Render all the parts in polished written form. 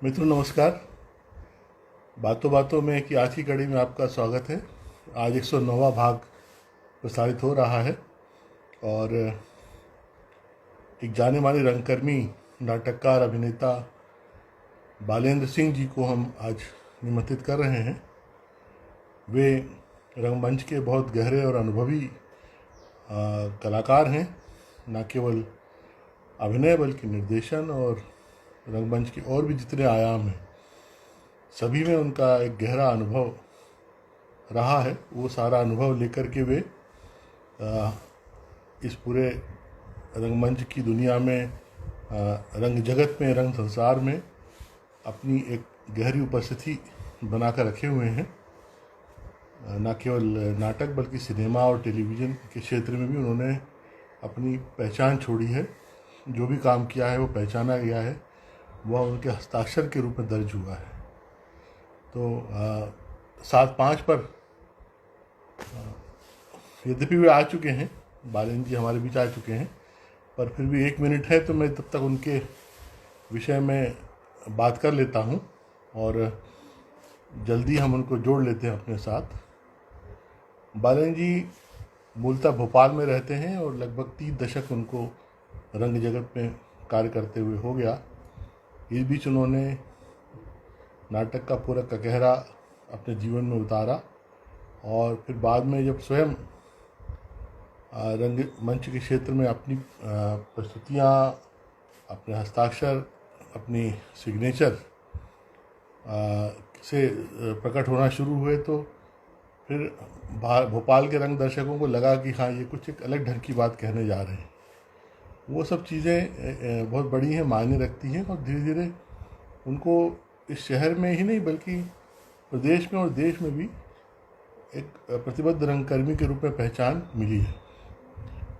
मित्रों नमस्कार। बातों बातों में कि आज की कड़ी में आपका स्वागत है। आज 109वां भाग प्रसारित हो रहा है और एक जाने माने रंगकर्मी, नाटककार, अभिनेता बालेंद्र सिंह जी को हम आज निमंत्रित कर रहे हैं। वे रंगमंच के बहुत गहरे और अनुभवी कलाकार हैं। न केवल अभिनय बल्कि निर्देशन और रंगमंच के और भी जितने आयाम हैं सभी में उनका एक गहरा अनुभव रहा है। वो सारा अनुभव लेकर के वे इस पूरे रंगमंच की दुनिया में, रंग जगत में, रंग संसार में अपनी एक गहरी उपस्थिति बनाकर रखे हुए हैं। न केवल नाटक बल्कि सिनेमा और टेलीविज़न के क्षेत्र में भी उन्होंने अपनी पहचान छोड़ी है। जो भी काम किया है वो पहचाना गया है, वह उनके हस्ताक्षर के रूप में दर्ज हुआ है। तो 7/5 पर यद्यपि वे आ चुके हैं, बालेंद्र जी हमारे बीच आ चुके हैं, पर फिर भी 1 मिनट है तो मैं तब तक उनके विषय में बात कर लेता हूं और जल्दी हम उनको जोड़ लेते हैं अपने साथ। बालेंद्र जी मूलतः भोपाल में रहते हैं और लगभग 3 दशक उनको रंग जगत में कार्य करते हुए हो गया। इस बीच उन्होंने नाटक का पूरा ककहरा अपने जीवन में उतारा और फिर बाद में जब स्वयं रंग मंच के क्षेत्र में अपनी प्रस्तुतियाँ, अपने हस्ताक्षर, अपनी सिग्नेचर से प्रकट होना शुरू हुए तो फिर भोपाल के रंग दर्शकों को लगा कि हाँ, ये कुछ एक अलग ढंग की बात कहने जा रहे हैं। वो सब चीज़ें बहुत बड़ी हैं, मायने रखती हैं और धीरे धीरे उनको इस शहर में ही नहीं बल्कि प्रदेश में और देश में भी एक प्रतिबद्ध रंगकर्मी के रूप में पहचान मिली है।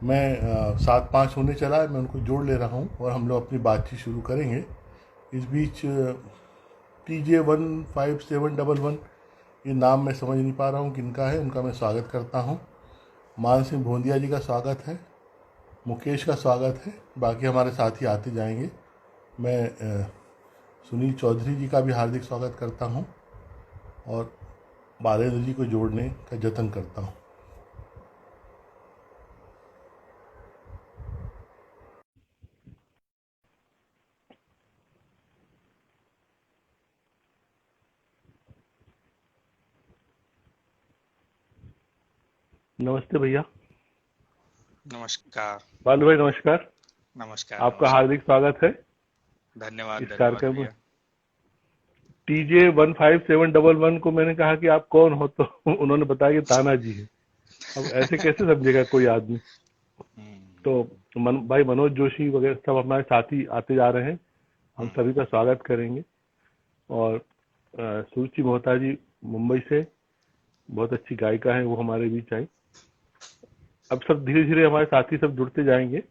मैं 7/5 होने चला है, मैं उनको जोड़ ले रहा हूँ और हम लोग अपनी बातचीत शुरू करेंगे। इस बीच TJ15711 ये नाम मैं समझ नहीं पा रहा हूँ किनका है, उनका मैं स्वागत करता हूँ। मान सिंह भोंदिया जी का स्वागत है, मुकेश का स्वागत है, बाकी हमारे साथी आते जाएंगे। मैं सुनील चौधरी जी का भी हार्दिक स्वागत करता हूँ और बालेंद्र जी को जोड़ने का जतन करता हूँ। नमस्ते भैया। नमस्कार। बालू भाई नमस्कार। नमस्कार। आपका नमस्कार। हार्दिक स्वागत है धन्यवाद इस धन्यवाद कार्यक्रम में। भैया। TJ15711 को मैंने कहा कि आप कौन हो तो उन्होंने बताया कि ताना जी है। अब ऐसे कैसे समझेगा कोई आदमी। तो भाई मनोज जोशी वगैरह सब हमारे साथी आते जा रहे हैं, हम सभी का स्वागत करेंगे। और सुरुचि मोहता जी मुंबई से, बहुत अच्छी गायिका है, वो हमारे बीच आई। अब सब धीरे धीरे हमारे साथी सब जुड़ते जाएंगे।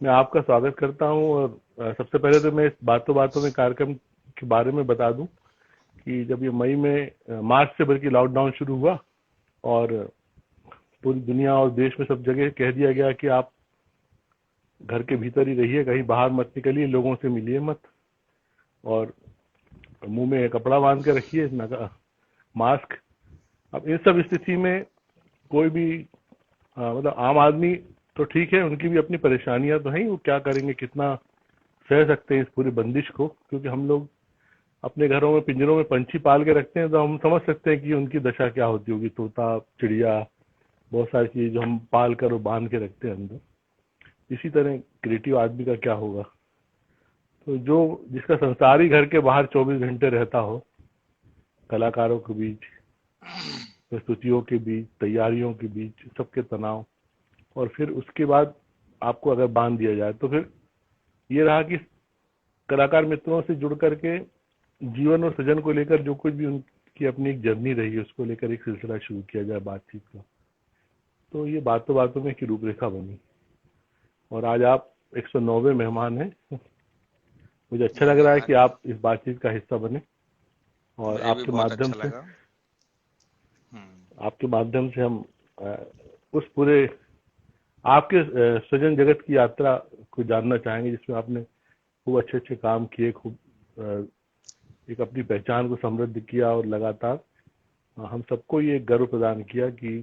मैं आपका स्वागत करता हूं और सबसे पहले तो मैं इस बातों बातों में कार्यक्रम के बारे में बता दूं कि जब ये मई में, मार्च से बल्कि लॉकडाउन शुरू हुआ और पूरी दुनिया और देश में सब जगह कह दिया गया कि आप घर के भीतर ही रहिए, कहीं बाहर मत निकलिए, लोगों से मिलिए मत और मुंह में कपड़ा बांध के रखिए, मास्क। अब इस सब स्थिति में कोई भी मतलब आम आदमी तो ठीक है, उनकी भी अपनी परेशानियां तो हैं, वो क्या करेंगे, कितना सह सकते हैं इस पूरी बंदिश को। क्योंकि हम लोग अपने घरों में पिंजरों में पंछी पाल के रखते हैं तो हम समझ सकते हैं कि उनकी दशा क्या होती होगी। तोता, चिड़िया, बहुत सारी चीज़ जो हम पाल कर और बांध के रखते हैं अंदर, इसी तरह क्रिएटिव आदमी का क्या होगा। तो जो जिसका संसार ही घर के बाहर 24 घंटे रहता हो, कलाकारों के बीच, प्रस्तुतियों के बीच, तैयारियों के बीच, सबके तनाव, और फिर उसके बाद आपको अगर बांध दिया जाए तो फिर ये रहा कि कलाकार मित्रों से जुड़ करके जीवन और सृजन को लेकर जो कुछ भी उनकी अपनी एक जर्नी रही है उसको लेकर एक सिलसिला शुरू किया जाए बातचीत का। तो ये बातों बातों में की रूपरेखा बनी और आज आप 109वें मेहमान हैं। मुझे अच्छा लग रहा है कि आप इस बातचीत का हिस्सा बने और मुझे भी बहुत अच्छा लगा। आपके माध्यम से हम उस पूरे आपके सृजन जगत की यात्रा को जानना चाहेंगे जिसमें आपने खूब अच्छे अच्छे काम किए, खूब एक अपनी पहचान को समृद्ध किया और लगातार हम सबको ये गर्व प्रदान किया कि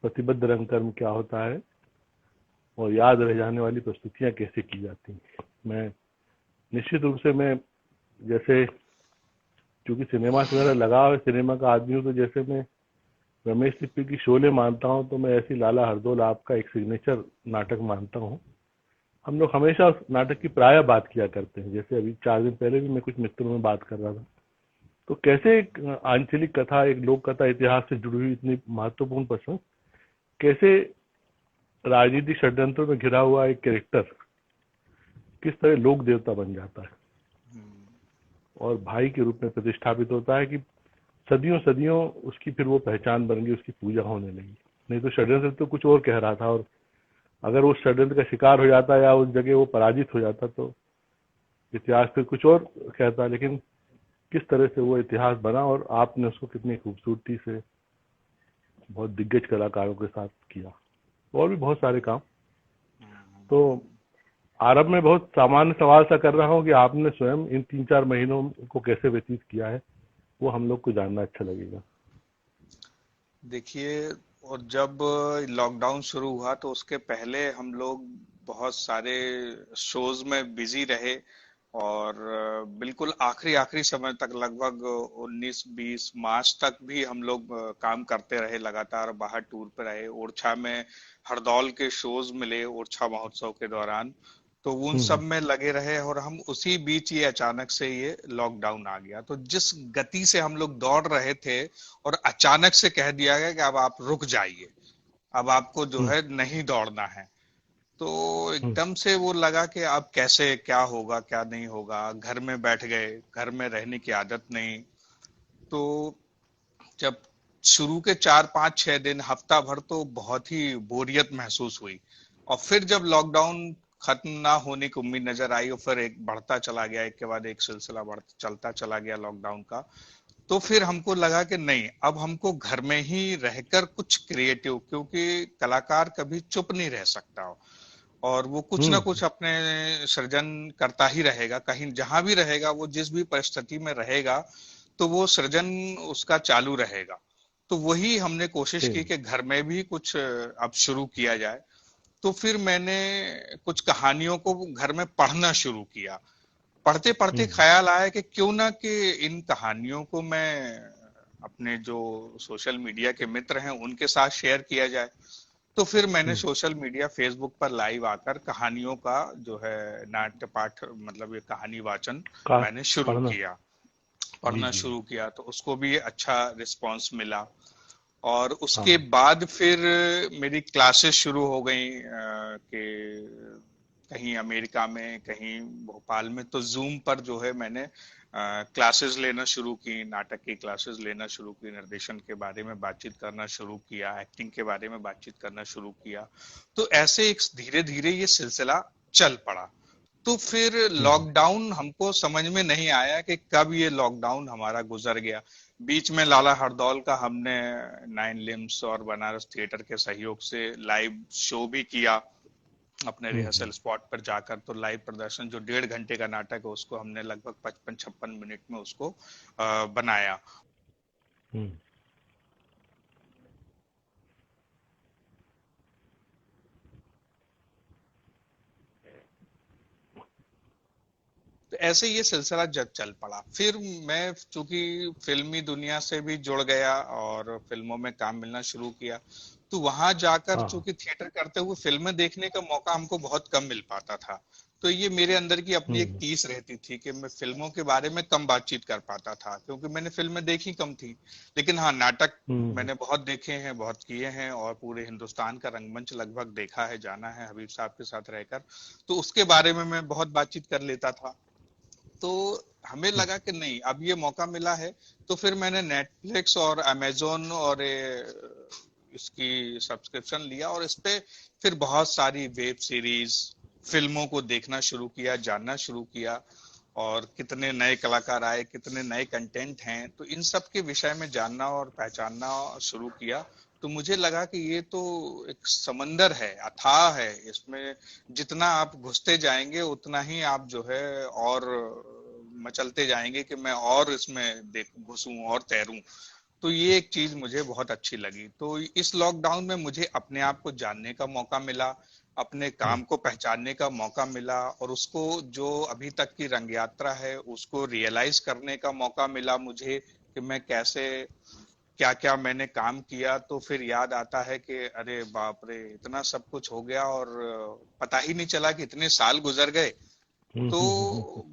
प्रतिबद्ध रंगकर्म क्या होता है और याद रह जाने वाली प्रस्तुतियां कैसे की जाती हैं। मैं निश्चित रूप से मैं जैसे क्योंकि सिनेमा से मेरा लगाव है, सिनेमा का आदमी हूँ, तो जैसे मैं रमेश सिप्पी की शोले मानता हूँ, तो मैं ऐसी लाला हरदौल आपका एक सिग्नेचर नाटक मानता हूँ। हम लोग हमेशा उस नाटक की प्रायः बात किया करते हैं। जैसे अभी 4 दिन पहले भी मैं कुछ मित्रों में बात कर रहा था, तो कैसे एक आंचलिक कथा, एक लोक कथा, इतिहास से जुड़ी हुई इतनी महत्वपूर्ण प्रसंग, कैसे राजनीतिक षड्यंत्रों में घिरा हुआ एक कैरेक्टर किस तरह लोक देवता बन जाता है और भाई के रूप में प्रतिष्ठापित होता है कि सदियों सदियों उसकी फिर वो पहचान बन गई, उसकी पूजा होने लगी। नहीं तो षड्यंत्र तो कुछ और कह रहा था, और अगर वो षड्यंत्र का शिकार हो जाता या उस जगह वो पराजित हो जाता तो इतिहास फिर कुछ और कहता। लेकिन किस तरह से वो इतिहास बना और आपने उसको कितनी खूबसूरती से बहुत दिग्गज कलाकारों के साथ किया, और भी बहुत सारे काम। तो आरंभ में बहुत सामान्य सवाल सा कर रहा हूँ कि आपने स्वयं इन 3-4 महीनों को कैसे व्यतीत किया है, वो हम लोग को जानना अच्छा लगेगा। देखिए, और जब लॉकडाउन शुरू हुआ तो उसके पहले हम लोग बहुत सारे शोज में बिजी रहे, और बिल्कुल आखिरी आखिरी समय तक लगभग 19-20 मार्च तक भी हम लोग काम करते रहे, लगातार बाहर टूर पे रहे। ओरछा में हरदौल के शोज मिले ओरछा महोत्सव के दौरान, तो उन सब में लगे रहे, और हम उसी बीच ये अचानक से ये लॉकडाउन आ गया। तो जिस गति से हम लोग दौड़ रहे थे और अचानक से कह दिया गया कि अब आप रुक जाइए, अब आपको जो है नहीं दौड़ना है, तो एकदम से वो लगा कि अब कैसे, क्या होगा क्या नहीं होगा। घर में बैठ गए, घर में रहने की आदत नहीं। तो जब शुरू के 4-5-6 दिन, हफ्ता भर तो बहुत ही बोरियत महसूस हुई, और फिर जब लॉकडाउन खत्म ना होने की उम्मीद नजर आई और फिर एक बढ़ता चला गया, एक के बाद एक सिलसिला बढ़ता चलता चला गया लॉकडाउन का, तो फिर हमको लगा कि नहीं, अब हमको घर में ही रहकर कुछ क्रिएटिव, क्योंकि कलाकार कभी चुप नहीं रह सकता, और वो कुछ ना कुछ अपने सृजन करता ही रहेगा। कहीं जहां भी रहेगा, वो जिस भी परिस्थिति में रहेगा, तो वो सृजन उसका चालू रहेगा। तो वही हमने कोशिश की कि घर में भी कुछ अब शुरू किया जाए। तो फिर मैंने कुछ कहानियों को घर में पढ़ना शुरू किया। पढ़ते पढ़ते ख्याल आया कि क्यों ना कि इन कहानियों को मैं अपने जो सोशल मीडिया के मित्र हैं उनके साथ शेयर किया जाए। तो फिर मैंने सोशल मीडिया, फेसबुक पर लाइव आकर कहानियों का जो है नाट्य पाठ, मतलब ये कहानी वाचन मैंने शुरू किया, पढ़ना शुरू किया। तो उसको भी अच्छा रिस्पांस मिला, और उसके बाद फिर मेरी क्लासेस शुरू हो गई कि कहीं अमेरिका में, कहीं भोपाल में, तो जूम पर जो है मैंने क्लासेस लेना शुरू की, नाटक की क्लासेस लेना शुरू की, निर्देशन के बारे में बातचीत करना शुरू किया, एक्टिंग के बारे में बातचीत करना शुरू किया। तो ऐसे एक धीरे धीरे ये सिलसिला चल पड़ा। तो फिर लॉकडाउन हमको समझ में नहीं आया कि कब ये लॉकडाउन हमारा गुजर गया। बीच में लाला हरदौल का हमने 9 लिम्स और बनारस थिएटर के सहयोग से लाइव शो भी किया अपने रिहर्सल स्पॉट पर जाकर। तो लाइव प्रदर्शन, जो 1.5 घंटे का नाटक है, उसको हमने लगभग 55-56 मिनट में उसको बनाया। तो ऐसे ये सिलसिला जग चल पड़ा। फिर मैं चूंकि फिल्मी दुनिया से भी जुड़ गया और फिल्मों में काम मिलना शुरू किया, तो वहां जाकर चूंकि थिएटर करते हुए फिल्में देखने का मौका हमको बहुत कम मिल पाता था। तो ये मेरे अंदर की अपनी एक टीस रहती थी कि मैं फिल्मों के बारे में कम बातचीत कर पाता था, क्योंकि मैंने फिल्में देखी कम थी। लेकिन हाँ, नाटक मैंने बहुत देखे हैं, बहुत किए हैं, और पूरे हिंदुस्तान का रंगमंच लगभग देखा है, जाना है हबीब साहब के साथ रहकर। तो उसके बारे में मैं बहुत बातचीत कर लेता था। तो हमें लगा कि नहीं, अब ये मौका मिला है। तो फिर मैंने नेटफ्लिक्स और अमेजोन और इसकी सब्सक्रिप्शन लिया, और इस पे फिर बहुत सारी वेब सीरीज, फिल्मों को देखना शुरू किया, जानना शुरू किया, और कितने नए कलाकार आए, कितने नए कंटेंट हैं, तो इन सब के विषय में जानना और पहचानना शुरू किया। तो मुझे लगा कि ये तो एक समंदर है, अथाह है। इसमें जितना आप घुसते जाएंगे उतना ही आप जो है और मचलते जाएंगे कि मैं और इसमें देख घुसूं और तैरूं। तो ये एक चीज मुझे बहुत अच्छी लगी। तो इस लॉकडाउन में मुझे अपने आप को जानने का मौका मिला, अपने काम को पहचानने का मौका मिला, और उसको जो अभी तक की रंग यात्रा है उसको रियलाइज करने का मौका मिला मुझे कि मैं कैसे, क्या क्या मैंने काम किया। तो फिर याद आता है कि अरे बाप रे, इतना सब कुछ हो गया और पता ही नहीं चला कि इतने साल गुजर गए। तो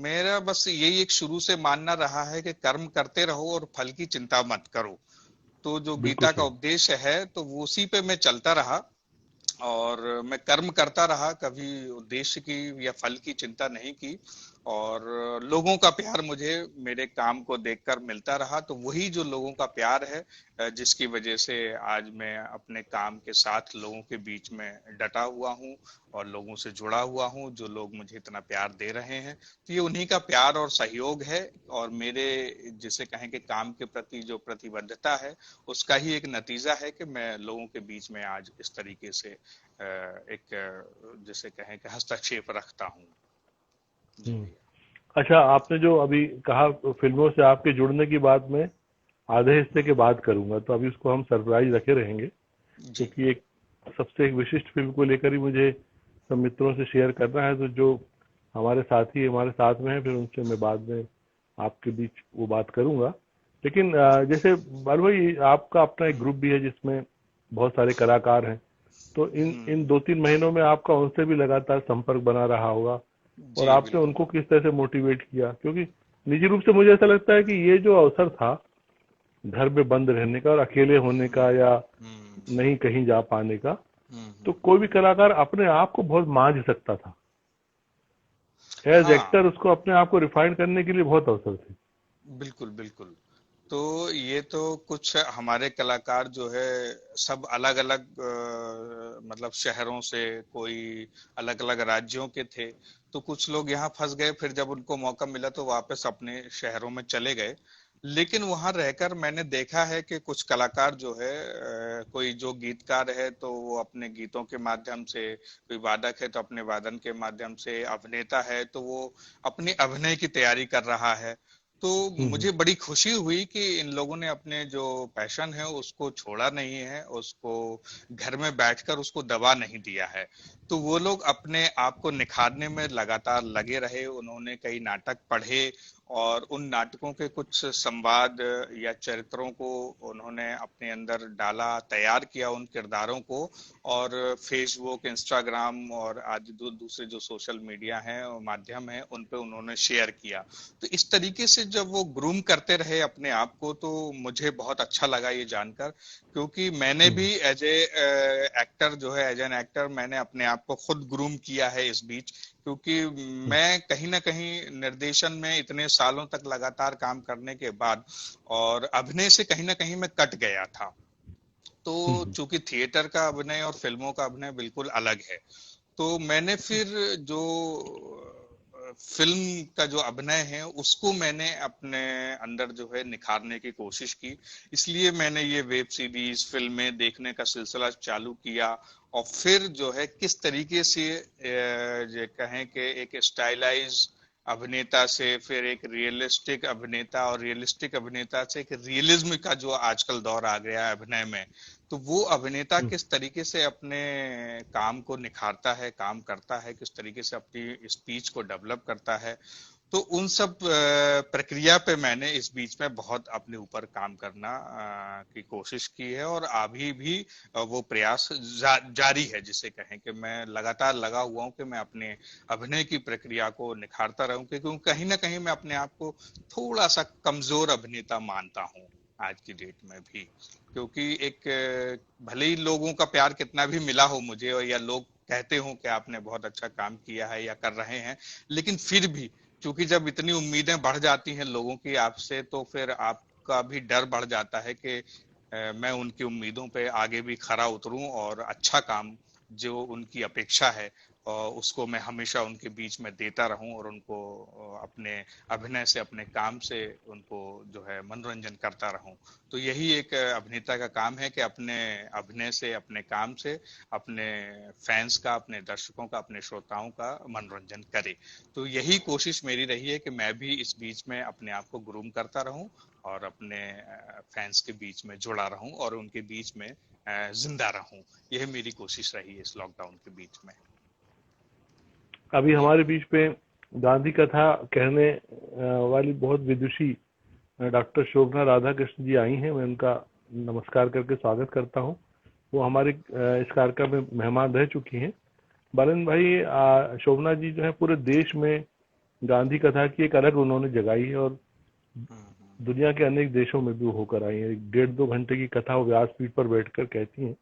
मेरा बस यही एक शुरू से मानना रहा है कि कर्म करते रहो और फल की चिंता मत करो। तो जो बिल्कुल गीता का सही। उपदेश है तो वो उसी पे मैं चलता रहा, और मैं कर्म करता रहा, कभी उद्देश्य की या फल की चिंता नहीं की। और लोगों का प्यार मुझे मेरे काम को देखकर मिलता रहा। तो वही जो लोगों का प्यार है, जिसकी वजह से आज मैं अपने काम के साथ लोगों के बीच में डटा हुआ हूँ और लोगों से जुड़ा हुआ हूँ, जो लोग मुझे इतना प्यार दे रहे हैं। तो ये उन्हीं का प्यार और सहयोग है, और मेरे जिसे कहें कि काम के प्रति जो प्रतिबद्धता है उसका ही एक नतीजा है कि मैं लोगों के बीच में आज इस तरीके से एक जिसे कहें कि हस्तक्षेप रखता हूँ। जी हम्म। भैया। अच्छा, आपने जो अभी कहा फिल्मों से आपके जुड़ने की बात में आधे हिस्से के बाद करूंगा, तो अभी उसको हम सरप्राइज रखे रहेंगे, जी। क्योंकि एक सबसे एक विशिष्ट फिल्म को लेकर ही मुझे सब मित्रों से शेयर करना है। तो जो हमारे साथी हमारे साथ में है, फिर उनसे मैं बाद में आपके बीच वो बात करूंगा। लेकिन जैसे बालू भाई, आपका अपना एक ग्रुप भी है जिसमें बहुत सारे कलाकार हैं, तो इन इन हम्म। 2-3 महीनों में आपका उनसे भी लगातार संपर्क बना रहा होगा, और जी आपने बिल्कुल। उनको किस तरह से मोटिवेट किया? क्योंकि निजी रूप से मुझे ऐसा लगता है कि ये जो अवसर था घर में बंद रहने का और अकेले होने हम्म। का, या हम्म। नहीं कहीं जा पाने का, तो हम्म। कोई भी कलाकार अपने आप को बहुत मांझ सकता था। एज हाँ, एक्टर उसको अपने आप को रिफाइन करने के लिए बहुत अवसर थे। बिल्कुल बिल्कुल। तो ये तो कुछ हमारे कलाकार जो है सब अलग अलग मतलब शहरों से, कोई अलग अलग राज्यों के थे। तो कुछ लोग यहाँ फंस गए, फिर जब उनको मौका मिला तो वापस अपने शहरों में चले गए। लेकिन वहां रहकर मैंने देखा है कि कुछ कलाकार जो है, कोई जो गीतकार है तो वो अपने गीतों के माध्यम से, कोई वादक है तो अपने वादन के माध्यम से, अभिनेता है तो वो अपनी अभिनय की तैयारी कर रहा है। तो हम्म। मुझे बड़ी खुशी हुई कि इन लोगों ने अपने जो पैशन है उसको छोड़ा नहीं है, उसको घर में बैठकर उसको दबा नहीं दिया है। तो वो लोग अपने आप को निखारने में लगातार लगे रहे। उन्होंने कई नाटक पढ़े और उन नाटकों के कुछ संवाद या चरित्रों को उन्होंने अपने अंदर डाला, तैयार किया उन किरदारों को, और फेसबुक, इंस्टाग्राम और आज दूसरे जो सोशल मीडिया हैं और माध्यम हैं उन पे उन्होंने शेयर किया। तो इस तरीके से जब वो ग्रूम करते रहे अपने आप को, तो मुझे बहुत अच्छा लगा ये जानकर, क्योंकि मैंने हम्म। भी एज ए एक्टर जो है, एज एन एक्टर मैंने अपने आप को खुद ग्रूम किया है इस बीच। क्योंकि हम्म। मैं कहीं ना कहीं निर्देशन में इतने सालों तक लगातार काम करने के बाद और अभिनय से कहीं ना कहीं मैं कट गया था। तो हम्म। चूंकि थिएटर का अभिनय और फिल्मों का अभिनय बिल्कुल अलग है, तो मैंने फिर जो फिल्म का जो अभिनय है उसको मैंने अपने अंदर जो है निखारने की कोशिश की। इसलिए मैंने ये वेब सीरीज, फिल्में देखने का सिलसिला चालू किया। और फिर जो है किस तरीके से ये कहें कि एक स्टाइलाइज अभिनेता से फिर एक रियलिस्टिक अभिनेता, और रियलिस्टिक अभिनेता से एक रियलिज्म का जो आजकल दौर आ गया है अभिनय में, तो वो अभिनेता हम्म। किस तरीके से अपने काम को निखारता है, काम करता है, किस तरीके से अपनी स्पीच को डेवलप करता है। तो उन सब प्रक्रिया पे मैंने इस बीच में बहुत अपने ऊपर काम करना की कोशिश की है, और अभी भी वो प्रयास जारी है, जिसे कहें कि मैं लगातार लगा हुआ हूं कि मैं अपने अभिनय की प्रक्रिया को निखारता रहूं, क्योंकि कहीं ना कहीं मैं अपने आप को थोड़ा सा कमजोर अभिनेता मानता हूं आज की डेट में भी। क्योंकि एक भले ही लोगों का प्यार कितना भी मिला हो मुझे, और या लोग कहते हो कि आपने बहुत अच्छा काम किया है या कर रहे हैं, लेकिन फिर भी क्योंकि जब इतनी उम्मीदें बढ़ जाती हैं लोगों की आपसे, तो फिर आपका भी डर बढ़ जाता है कि मैं उनकी उम्मीदों पे आगे भी खरा उतरूं और अच्छा काम जो उनकी अपेक्षा है और उसको मैं हमेशा उनके बीच में देता रहूं और उनको अपने अभिनय से, अपने काम से उनको जो है मनोरंजन करता रहूं। तो यही एक अभिनेता का काम है कि अपने अभिनय से, अपने काम से अपने फैंस का, अपने दर्शकों का, अपने श्रोताओं का मनोरंजन करे। तो यही कोशिश मेरी रही है कि मैं भी इस बीच में अपने आप को ग्रूम करता रहूं और अपने फैंस के बीच में जुड़ा रहूं और उनके बीच में जिंदा रहूं। यह मेरी कोशिश रही है इस लॉकडाउन के बीच में। अभी हमारे बीच में गांधी कथा कहने वाली बहुत विदुषी डॉक्टर शोभना राधाकृष्ण जी आई हैं। मैं उनका नमस्कार करके स्वागत करता हूं। वो हमारे इस कार्यक्रम में मेहमान रह चुकी हैं। बालन भाई, शोभना जी जो है पूरे देश में गांधी कथा की एक अलग उन्होंने जगाई है और दुनिया के अनेक देशों में भी होकर आई है। 1.5-2 घंटे की कथा वो व्यासपीठ पर बैठकर कहती हैं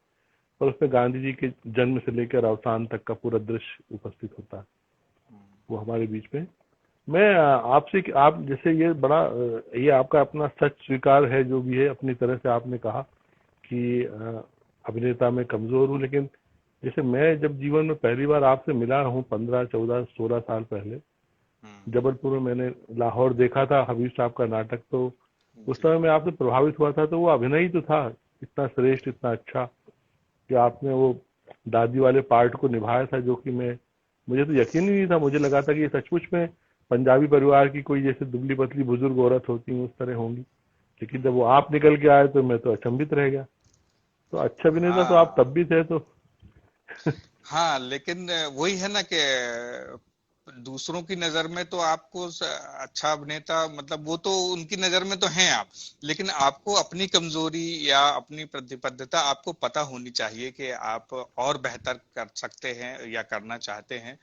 और उसमें गांधी जी के जन्म से लेकर अवसान तक का पूरा दृश्य उपस्थित होता है। वो हमारे बीच में। मैं आपसे, आप जैसे ये आपका अपना सच स्वीकार है, जो भी है अपनी तरह से आपने कहा कि अभिनेता में कमजोर हूँ, लेकिन जैसे मैं जब जीवन में पहली बार आपसे मिला हूँ 15, 14, 16 साल पहले जबलपुर में, मैंने लाहौर देखा था हबीब साहब का नाटक, तो उस समय मैं आपसे प्रभावित हुआ था। तो वो अभिनय ही तो था इतना श्रेष्ठ, इतना अच्छा कि आपने वो दादी वाले पार्ट को निभाया था, जो कि मुझे तो यकीन ही नहीं था। मुझे लगा था कि ये सचमुच में पंजाबी परिवार की कोई जैसे दुबली पतली बुजुर्ग औरत होती है उस तरह होंगी, लेकिन जब वो आप निकल के आए तो मैं तो अचंभित रह गया। तो अच्छा अभिनेता तो आप तब भी थे। तो हाँ, लेकिन वही है ना कि दूसरों की नजर में तो आपको अच्छा अभिनेता, मतलब वो तो उनकी नजर में तो हैं आप, लेकिन आपको अपनी कमजोरी या अपनी प्रतिबद्धता आपको पता होनी चाहिए कि आप और बेहतर कर सकते हैं या करना चाहते हैं।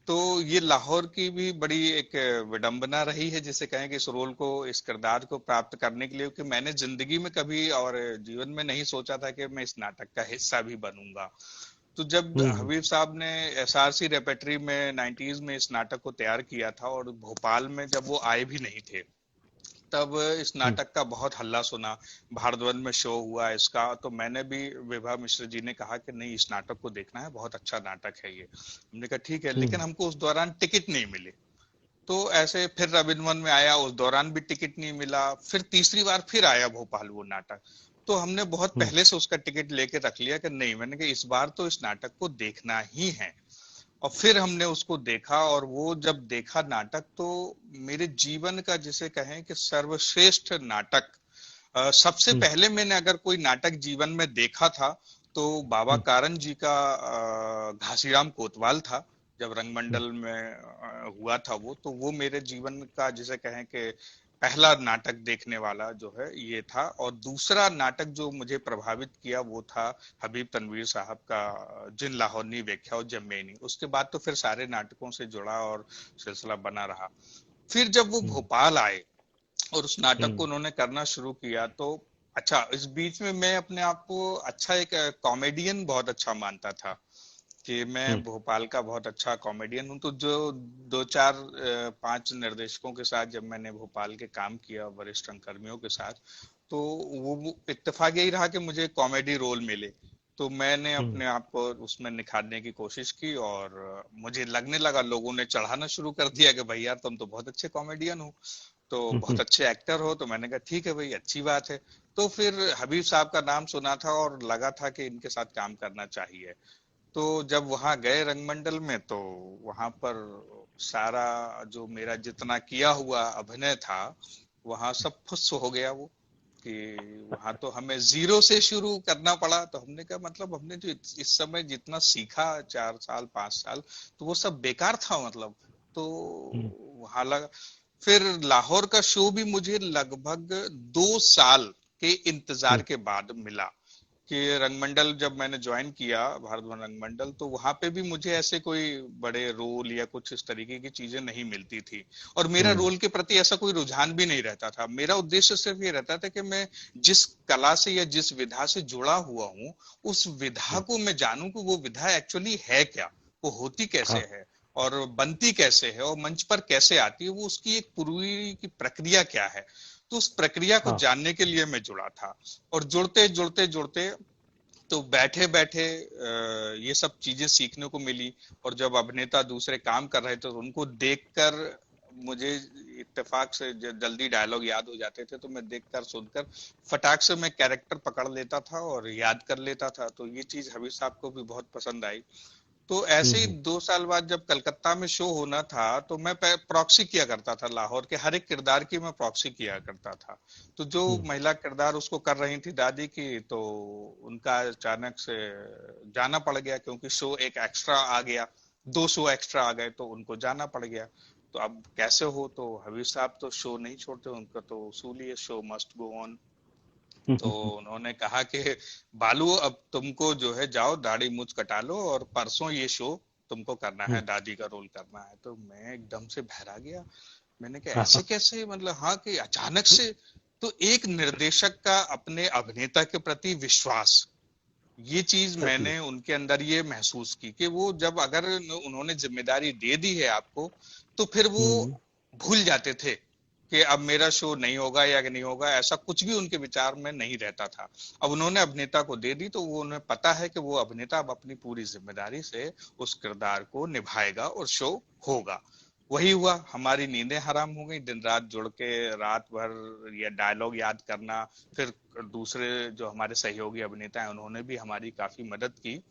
तो ये लाहौर की भी बड़ी एक विडंबना रही है, जिसे कहें कि इस रोल को, इस किरदार को प्राप्त करने के लिए, कि मैंने जिंदगी में कभी और जीवन में नहीं सोचा था कि मैं इस नाटक का हिस्सा भी बनूंगा। तो जब हबीब साहब ने एसआरसी रेपेटरी में 90s में इस नाटक को तैयार किया था और भोपाल में जब वो आए भी नहीं थे, तब इस नाटक का बहुत हल्ला सुना। भारद्वाज में शो हुआ इसका, तो मैंने भी, विभा मिश्र जी ने कहा कि नहीं, इस नाटक को देखना है, बहुत अच्छा नाटक है ये। हमने कहा ठीक है, लेकिन हमको उस दौरान टिकट नहीं मिले। तो ऐसे फिर रविंद्रवन में आया, उस दौरान भी टिकट नहीं मिला। फिर तीसरी बार फिर आया भोपाल वो नाटक, तो हमने बहुत पहले से उसका टिकट लेके रख लिया कि नहीं, मैंने कहा इस बार तो इस नाटक को देखना ही है। और फिर हमने उसको देखा, और वो जब देखा नाटक, तो मेरे जीवन का, जिसे कहें कि सर्वश्रेष्ठ नाटक। सबसे पहले मैंने अगर कोई नाटक जीवन में देखा था तो बाबा कारन जी का घासीराम कोतवाल था। जब रंगमंडल में हुआ था वो, तो वो मेरे जीवन का, जिसे कहें कि पहला नाटक देखने वाला जो है ये था। और दूसरा नाटक जो मुझे प्रभावित किया वो था हबीब तनवीर साहब का जिन लाहौरनी व्याख्या जम्मेनी। उसके बाद तो फिर सारे नाटकों से जुड़ा और सिलसिला बना रहा। फिर जब वो भोपाल आए और उस नाटक को उन्होंने करना शुरू किया, तो अच्छा, इस बीच में मैं अपने आप को अच्छा एक कॉमेडियन बहुत अच्छा मानता था कि मैं भोपाल का बहुत अच्छा कॉमेडियन हूं। तो जो 2-4-5 निर्देशकों के साथ जब मैंने भोपाल के काम किया, वरिष्ठ रंगकर्मियों के साथ, तो वो इत्तेफाक यही रहा कि मुझे कॉमेडी रोल मिले। तो मैंने अपने आप को उसमें निखारने की कोशिश की और मुझे लगने लगा, लोगों ने चढ़ाना शुरू कर दिया कि भाई यार, तुम तो बहुत अच्छे कॉमेडियन हो, तो बहुत अच्छे एक्टर हो। तो मैंने कहा ठीक है भाई, अच्छी बात है। तो फिर हबीब साहब का नाम सुना था और लगा था कि इनके साथ काम करना चाहिए। तो जब वहां गए रंगमंडल में, तो वहां पर सारा जो मेरा जितना किया हुआ अभिनय था, वहां सब फुस हो गया वो, कि वहां तो हमें जीरो से शुरू करना पड़ा। तो हमने कहा, मतलब हमने जो इस समय जितना सीखा 4 साल 5 साल, तो वो सब बेकार था मतलब। तो वहां लगा। फिर लाहौर का शो भी मुझे लगभग 2 साल के इंतजार के बाद मिला। कि रंगमंडल जब मैंने ज्वाइन किया, भारतभवन रंगमंडल, तो वहां पे भी मुझे ऐसे कोई बड़े रोल या कुछ इस तरीके की चीजें नहीं मिलती थी। और मेरा रोल के प्रति ऐसा कोई रुझान भी नहीं रहता था। मेरा उद्देश्य सिर्फ ये रहता था कि मैं जिस कला से या जिस विधा से जुड़ा हुआ हूँ, उस विधा को मैं जानूं कि वो विधा एक्चुअली है क्या, वो होती कैसे है और बनती कैसे है और मंच पर कैसे आती है, वो उसकी एक पूरी की प्रक्रिया क्या है। तो उस प्रक्रिया को जानने के लिए मैं जुड़ा था। और जुड़ते जुड़ते जुड़ते, तो बैठे बैठे ये सब चीजें सीखने को मिली। और जब अभिनेता दूसरे काम कर रहे थे तो उनको देखकर मुझे इत्तेफाक से जल्दी डायलॉग याद हो जाते थे, तो मैं देखकर सुनकर फटाक से मैं कैरेक्टर पकड़ लेता था और याद कर लेता था। तो ये चीज हबीब साहब को भी बहुत पसंद आई। तो ऐसे ही हम्म 2 साल बाद जब कलकत्ता में शो होना था तो मैं प्रॉक्सी किया करता था, लाहौर के हर एक किरदार की मैं प्रॉक्सी किया करता था। तो जो हम्म महिला किरदार उसको कर रही थी दादी की, तो उनका अचानक से जाना पड़ गया क्योंकि शो एक एक्स्ट्रा आ गया, 2 शो एक्स्ट्रा आ गए तो उनको जाना पड़ गया। तो अब कैसे हो, तो हबीब साहब तो शो नहीं छोड़ते, उनका तो उसूल ही है शो मस्ट गो ऑन। तो हम्म उन्होंने कहा कि बालू अब तुमको जो है जाओ दाढ़ी मूछ कटा लो और परसों ये शो तुमको करना है, हम्म, दादी का रोल करना है। तो मैं एकदम से बहरा गया। मैंने कहा हाँ ऐसे हाँ कैसे, मतलब हाँ कि अचानक से। तो एक निर्देशक का अपने अभिनेता के प्रति विश्वास, ये चीज सच में। मैंने उनके अंदर ये महसूस की कि वो जब अगर उन्होंने जिम्मेदारी दे दी है आपको, तो फिर वो हम्म भूल जाते थे कि अब मेरा शो नहीं होगा या नहीं होगा, ऐसा कुछ भी उनके विचार में नहीं रहता था। अब उन्होंने अभिनेता को दे दी तो वो उन्हें पता है कि वो अभिनेता अब अपनी पूरी जिम्मेदारी से उस किरदार को निभाएगा और शो होगा। वही हुआ, हमारी नींदें हराम हो गई, दिन रात जुड़ के रात भर ये डायलॉग याद करना। फिर दूसरे जो हमारे सहयोगी अभिनेता हैं उन्होंने भी हमारी काफी मदद की।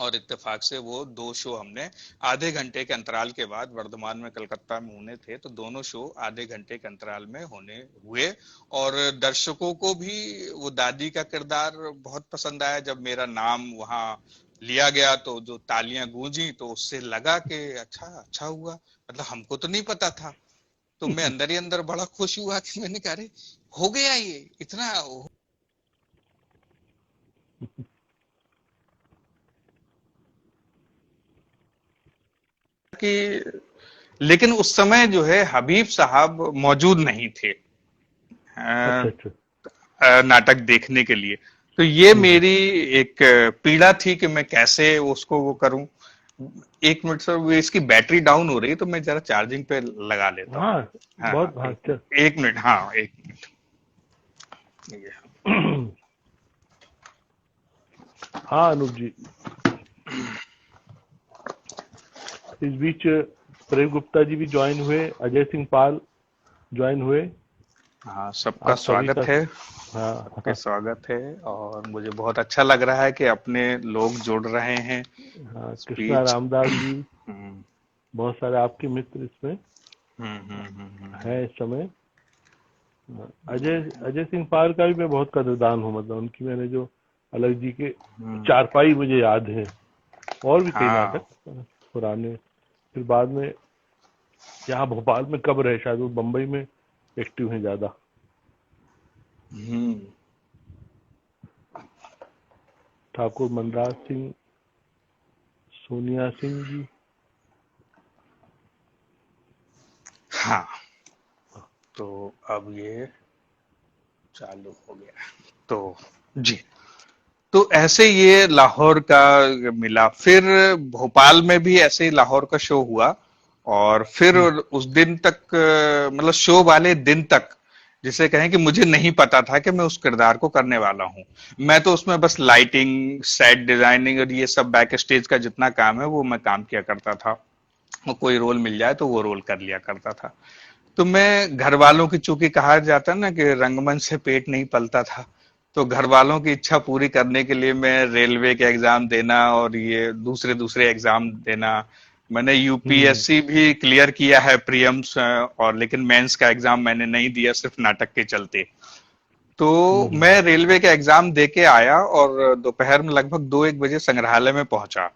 और इत्तेफाक से वो 2 शो हमने आधे घंटे के अंतराल के बाद, वर्धमान में कलकत्ता में होने थे तो दोनों शो आधे घंटे के अंतराल में होने हुए। और दर्शकों को भी वो दादी का किरदार बहुत पसंद आया। जब मेरा नाम वहां लिया गया तो जो तालियां गूंजी, तो उससे लगा कि अच्छा अच्छा हुआ, मतलब हमको तो नहीं पता था। तो मैं अंदर ही अंदर बड़ा खुश हुआ कि मैंने कहा अरे हो गया ये इतना कि। लेकिन उस समय जो है हबीब साहब मौजूद नहीं थे अच्छा अच्छा। नाटक देखने के लिए। तो ये हम्म मेरी एक पीड़ा थी कि मैं कैसे उसको वो करूं। 1 मिनट सर, वो इसकी बैटरी डाउन हो रही है तो मैं जरा चार्जिंग पे लगा लेता हूँ। हाँ हाँ हाँ, बहुत हाँ एक चल। मिनट, 1 मिनट, हाँ 1 मिनट। ये हाँ अनूप जी, इस बीच प्रेम गुप्ता जी भी ज्वाइन हुए, अजय सिंह पाल ज्वाइन हुए। हाँ, सबका आप सभी स्वागत का है। हाँ सबके हाँ स्वागत है। और मुझे बहुत अच्छा लग रहा है कि अपने लोग जुड़ रहे हैं हाँ, कृष्णा स्पीच। रामदास जी, हम्म बहुत सारे आपके मित्र इसमें हम्म। हैं इस समय। हाँ, अजय अजय सिंह पाल का भी मैं बहुत कदरदान हूँ, मतलब उनकी मैंने जो अलग जी के हम्म, चारपाई मुझे याद है, और भी कई नाटक हाँ। पुराने। फिर बाद में यहाँ भोपाल में कब रहे, शायद वो बम्बई में एक्टिव हैं ज्यादा। हम्म, ठाकुर मनराज सिंह, सोनिया सिंह जी। हाँ। तो अब ये चालू हो गया। तो जी, तो ऐसे ये लाहौर का मिला। फिर भोपाल में भी ऐसे ही लाहौर का शो हुआ। और फिर हम्म उस दिन तक मतलब शो वाले दिन तक, जिसे कहें कि मुझे नहीं पता था कि मैं उस किरदार को करने वाला हूं। मैं तो उसमें बस लाइटिंग, सेट डिजाइनिंग और ये सब बैक स्टेज का जितना काम है वो मैं काम किया करता था। वो कोई रोल मिल जाए तो वो रोल कर लिया करता था। तो मैं घर वालों की, चूंकि कहा जाता है ना कि रंगमंच से पेट नहीं पलता था, तो घर वालों की इच्छा पूरी करने के लिए मैं रेलवे के एग्जाम देना और ये दूसरे दूसरे एग्जाम देना। मैंने हम्म यूपीएससी भी क्लियर किया है प्रीलिम्स, और लेकिन मेंस का एग्जाम मैंने नहीं दिया सिर्फ नाटक के चलते। तो हम्म मैं रेलवे के एग्जाम दे के आया और दोपहर में लगभग 2-1 बजे संग्रहालय में पहुंचा।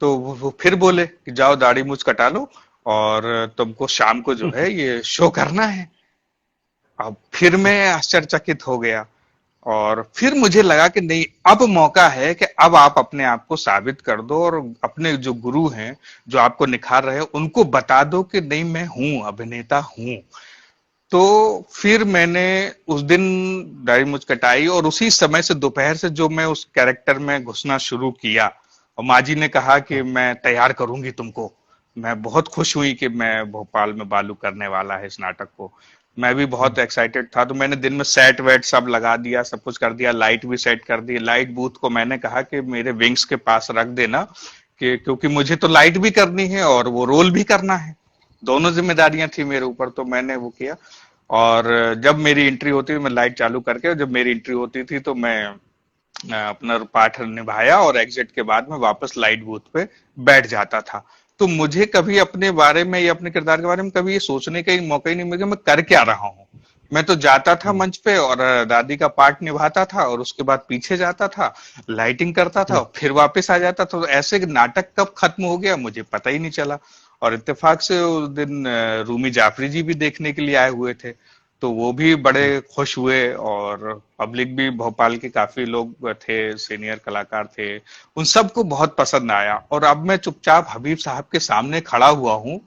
तो वो फिर बोले कि जाओ दाढ़ी मूछ कटा लो और तुमको शाम को जो है ये शो करना है। अब फिर मैं आश्चर्यचकित हो गया। और फिर मुझे लगा कि नहीं, अब मौका है कि अब आप अपने आप को साबित कर दो और अपने जो गुरु हैं, जो आपको निखार रहे हैं, उनको बता दो कि नहीं मैं हूं, अभिनेता हूं। तो फिर मैंने उस दिन दाढ़ी मूछ कटाई और उसी समय से दोपहर से जो मैं उस कैरेक्टर में घुसना शुरू किया। और माँ जी ने कहा कि हाँ मैं तैयार करूंगी तुमको। मैं बहुत खुश हुई कि मैं भोपाल में बालू करने वाला है इस नाटक को। मैं भी बहुत एक्साइटेड था, तो मैंने दिन में सेट वेट सब लगा दिया, सब कुछ कर दिया, लाइट भी सेट कर दी। लाइट बूथ को मैंने कहा कि मेरे विंग्स के पास रख देना, कि क्योंकि मुझे तो लाइट भी करनी है और वो रोल भी करना है, दोनों जिम्मेदारियां थी मेरे ऊपर। तो मैंने वो किया, और जब मेरी एंट्री होती थी मैं लाइट चालू करके, जब मेरी एंट्री होती थी तो मैं अपना पाठ निभाया और एग्जिट के बाद में वापस लाइट बूथ पे बैठ जाता था। तो मुझे कभी अपने बारे में या अपने किरदार के बारे में कभी ये सोचने का ही मौका ही नहीं मिला कि मैं कर क्या रहा हूँ। मैं तो जाता था मंच पे और दादी का पार्ट निभाता था, और उसके बाद पीछे जाता था, लाइटिंग करता था, फिर वापस आ जाता था। तो ऐसे नाटक कब खत्म हो गया मुझे पता ही नहीं चला। और इत्तेफाक से उस दिन रूमी जाफरी जी भी देखने के लिए आए हुए थे, तो वो भी बड़े खुश हुए, और पब्लिक भी, भोपाल के काफी लोग थे, सीनियर कलाकार थे, उन सबको बहुत पसंद आया। और अब मैं चुपचाप हबीब साहब के सामने खड़ा हुआ हूं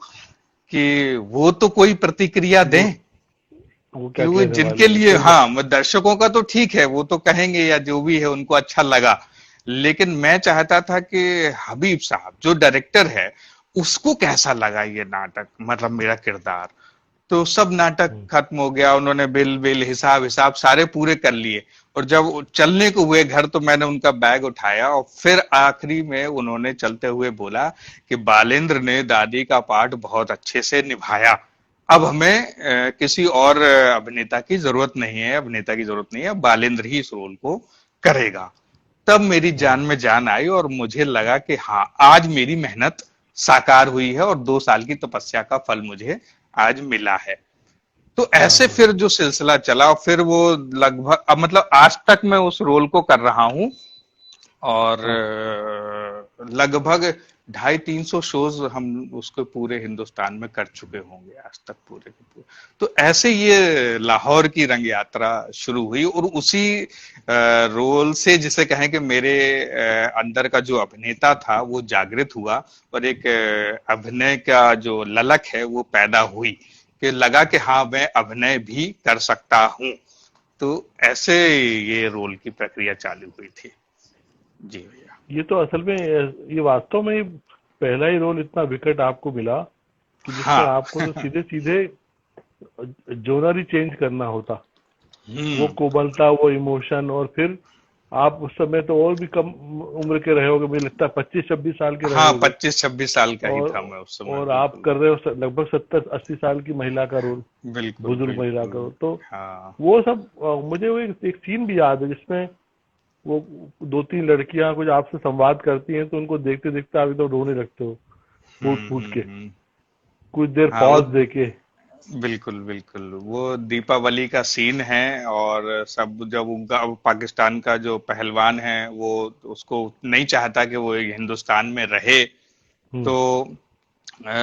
कि वो तो कोई प्रतिक्रिया वो दें, वो कि क्या वो कहने जिनके वाले हैं लिए, सही बात। हाँ, दर्शकों का तो ठीक है, वो तो कहेंगे या जो भी है उनको अच्छा लगा, लेकिन मैं चाहता था कि हबीब साहब जो डायरेक्टर है उसको कैसा लगा ये नाटक, मतलब मेरा किरदार। तो सब नाटक हम्म, खत्म हो गया, उन्होंने बिल बिल हिसाब हिसाब सारे पूरे कर लिए, और जब चलने को हुए घर तो मैंने उनका बैग उठाया, और फिर आखिरी में उन्होंने चलते हुए बोला कि बालेंद्र ने दादी का पार्ट बहुत अच्छे से निभाया, अब हमें किसी और अभिनेता की जरूरत नहीं है, अभिनेता की जरूरत नहीं है, बालेंद्र ही इस रोल को करेगा। तब मेरी जान हम्म, में जान आई, और मुझे लगा कि हाँ, आज मेरी मेहनत साकार हुई है और 2 साल की तपस्या का फल मुझे आज मिला है। तो हाँ ऐसे हाँ फिर जो सिलसिला चला, और फिर वो लगभग, अब मतलब आज तक मैं उस रोल को कर रहा हूं, और हाँ लगभग 250-300 शोज हम उसके पूरे हिंदुस्तान में कर चुके होंगे आज तक, पूरे के पूरे। तो ऐसे ये लाहौर की रंग यात्रा शुरू हुई, और उसी रोल से, जिसे कहें कि मेरे अंदर का जो अभिनेता था वो जागृत हुआ, और एक अभिनय का जो ललक है वो पैदा हुई, कि लगा कि हाँ, मैं अभिनय भी कर सकता हूँ। तो ऐसे ये रोल की प्रक्रिया चालू हुई थी। जी भैया। ये तो असल में ये वास्तव में पहला ही रोल इतना विकट आपको मिला कि जिसमें हाँ। आपको तो सीधे सीधे जोनर ही चेंज करना होता। वो हम्म। कोमलता, वो इमोशन, और फिर आप उस समय तो और भी कम उम्र के रहे होगे, मुझे लगता है 25-26 साल के रहे हाँ, होगे। 25-26 साल का ही और था मैं उस समय, और आप बिल्कुल। कर रहे हो लगभग 70-80 साल की महिला का रोल, बिल्कुल बुजुर्ग महिला का बिल्कुल। रोल। तो हाँ। वो सब मुझे वो एक सीन भी याद है जिसमें वो 2-3 लड़कियां कुछ आपसे संवाद करती हैं, तो उनको देखते देखते आप एकदम रोने लगते हो, फूट फूट के, हम्म। कुछ देर हाँ, वो पॉज देके। बिल्कुल बिल्कुल, वो दीपावली का सीन है, और सब जब उनका, पाकिस्तान का जो पहलवान है वो उसको नहीं चाहता कि वो हिंदुस्तान में रहे, हम्म, तो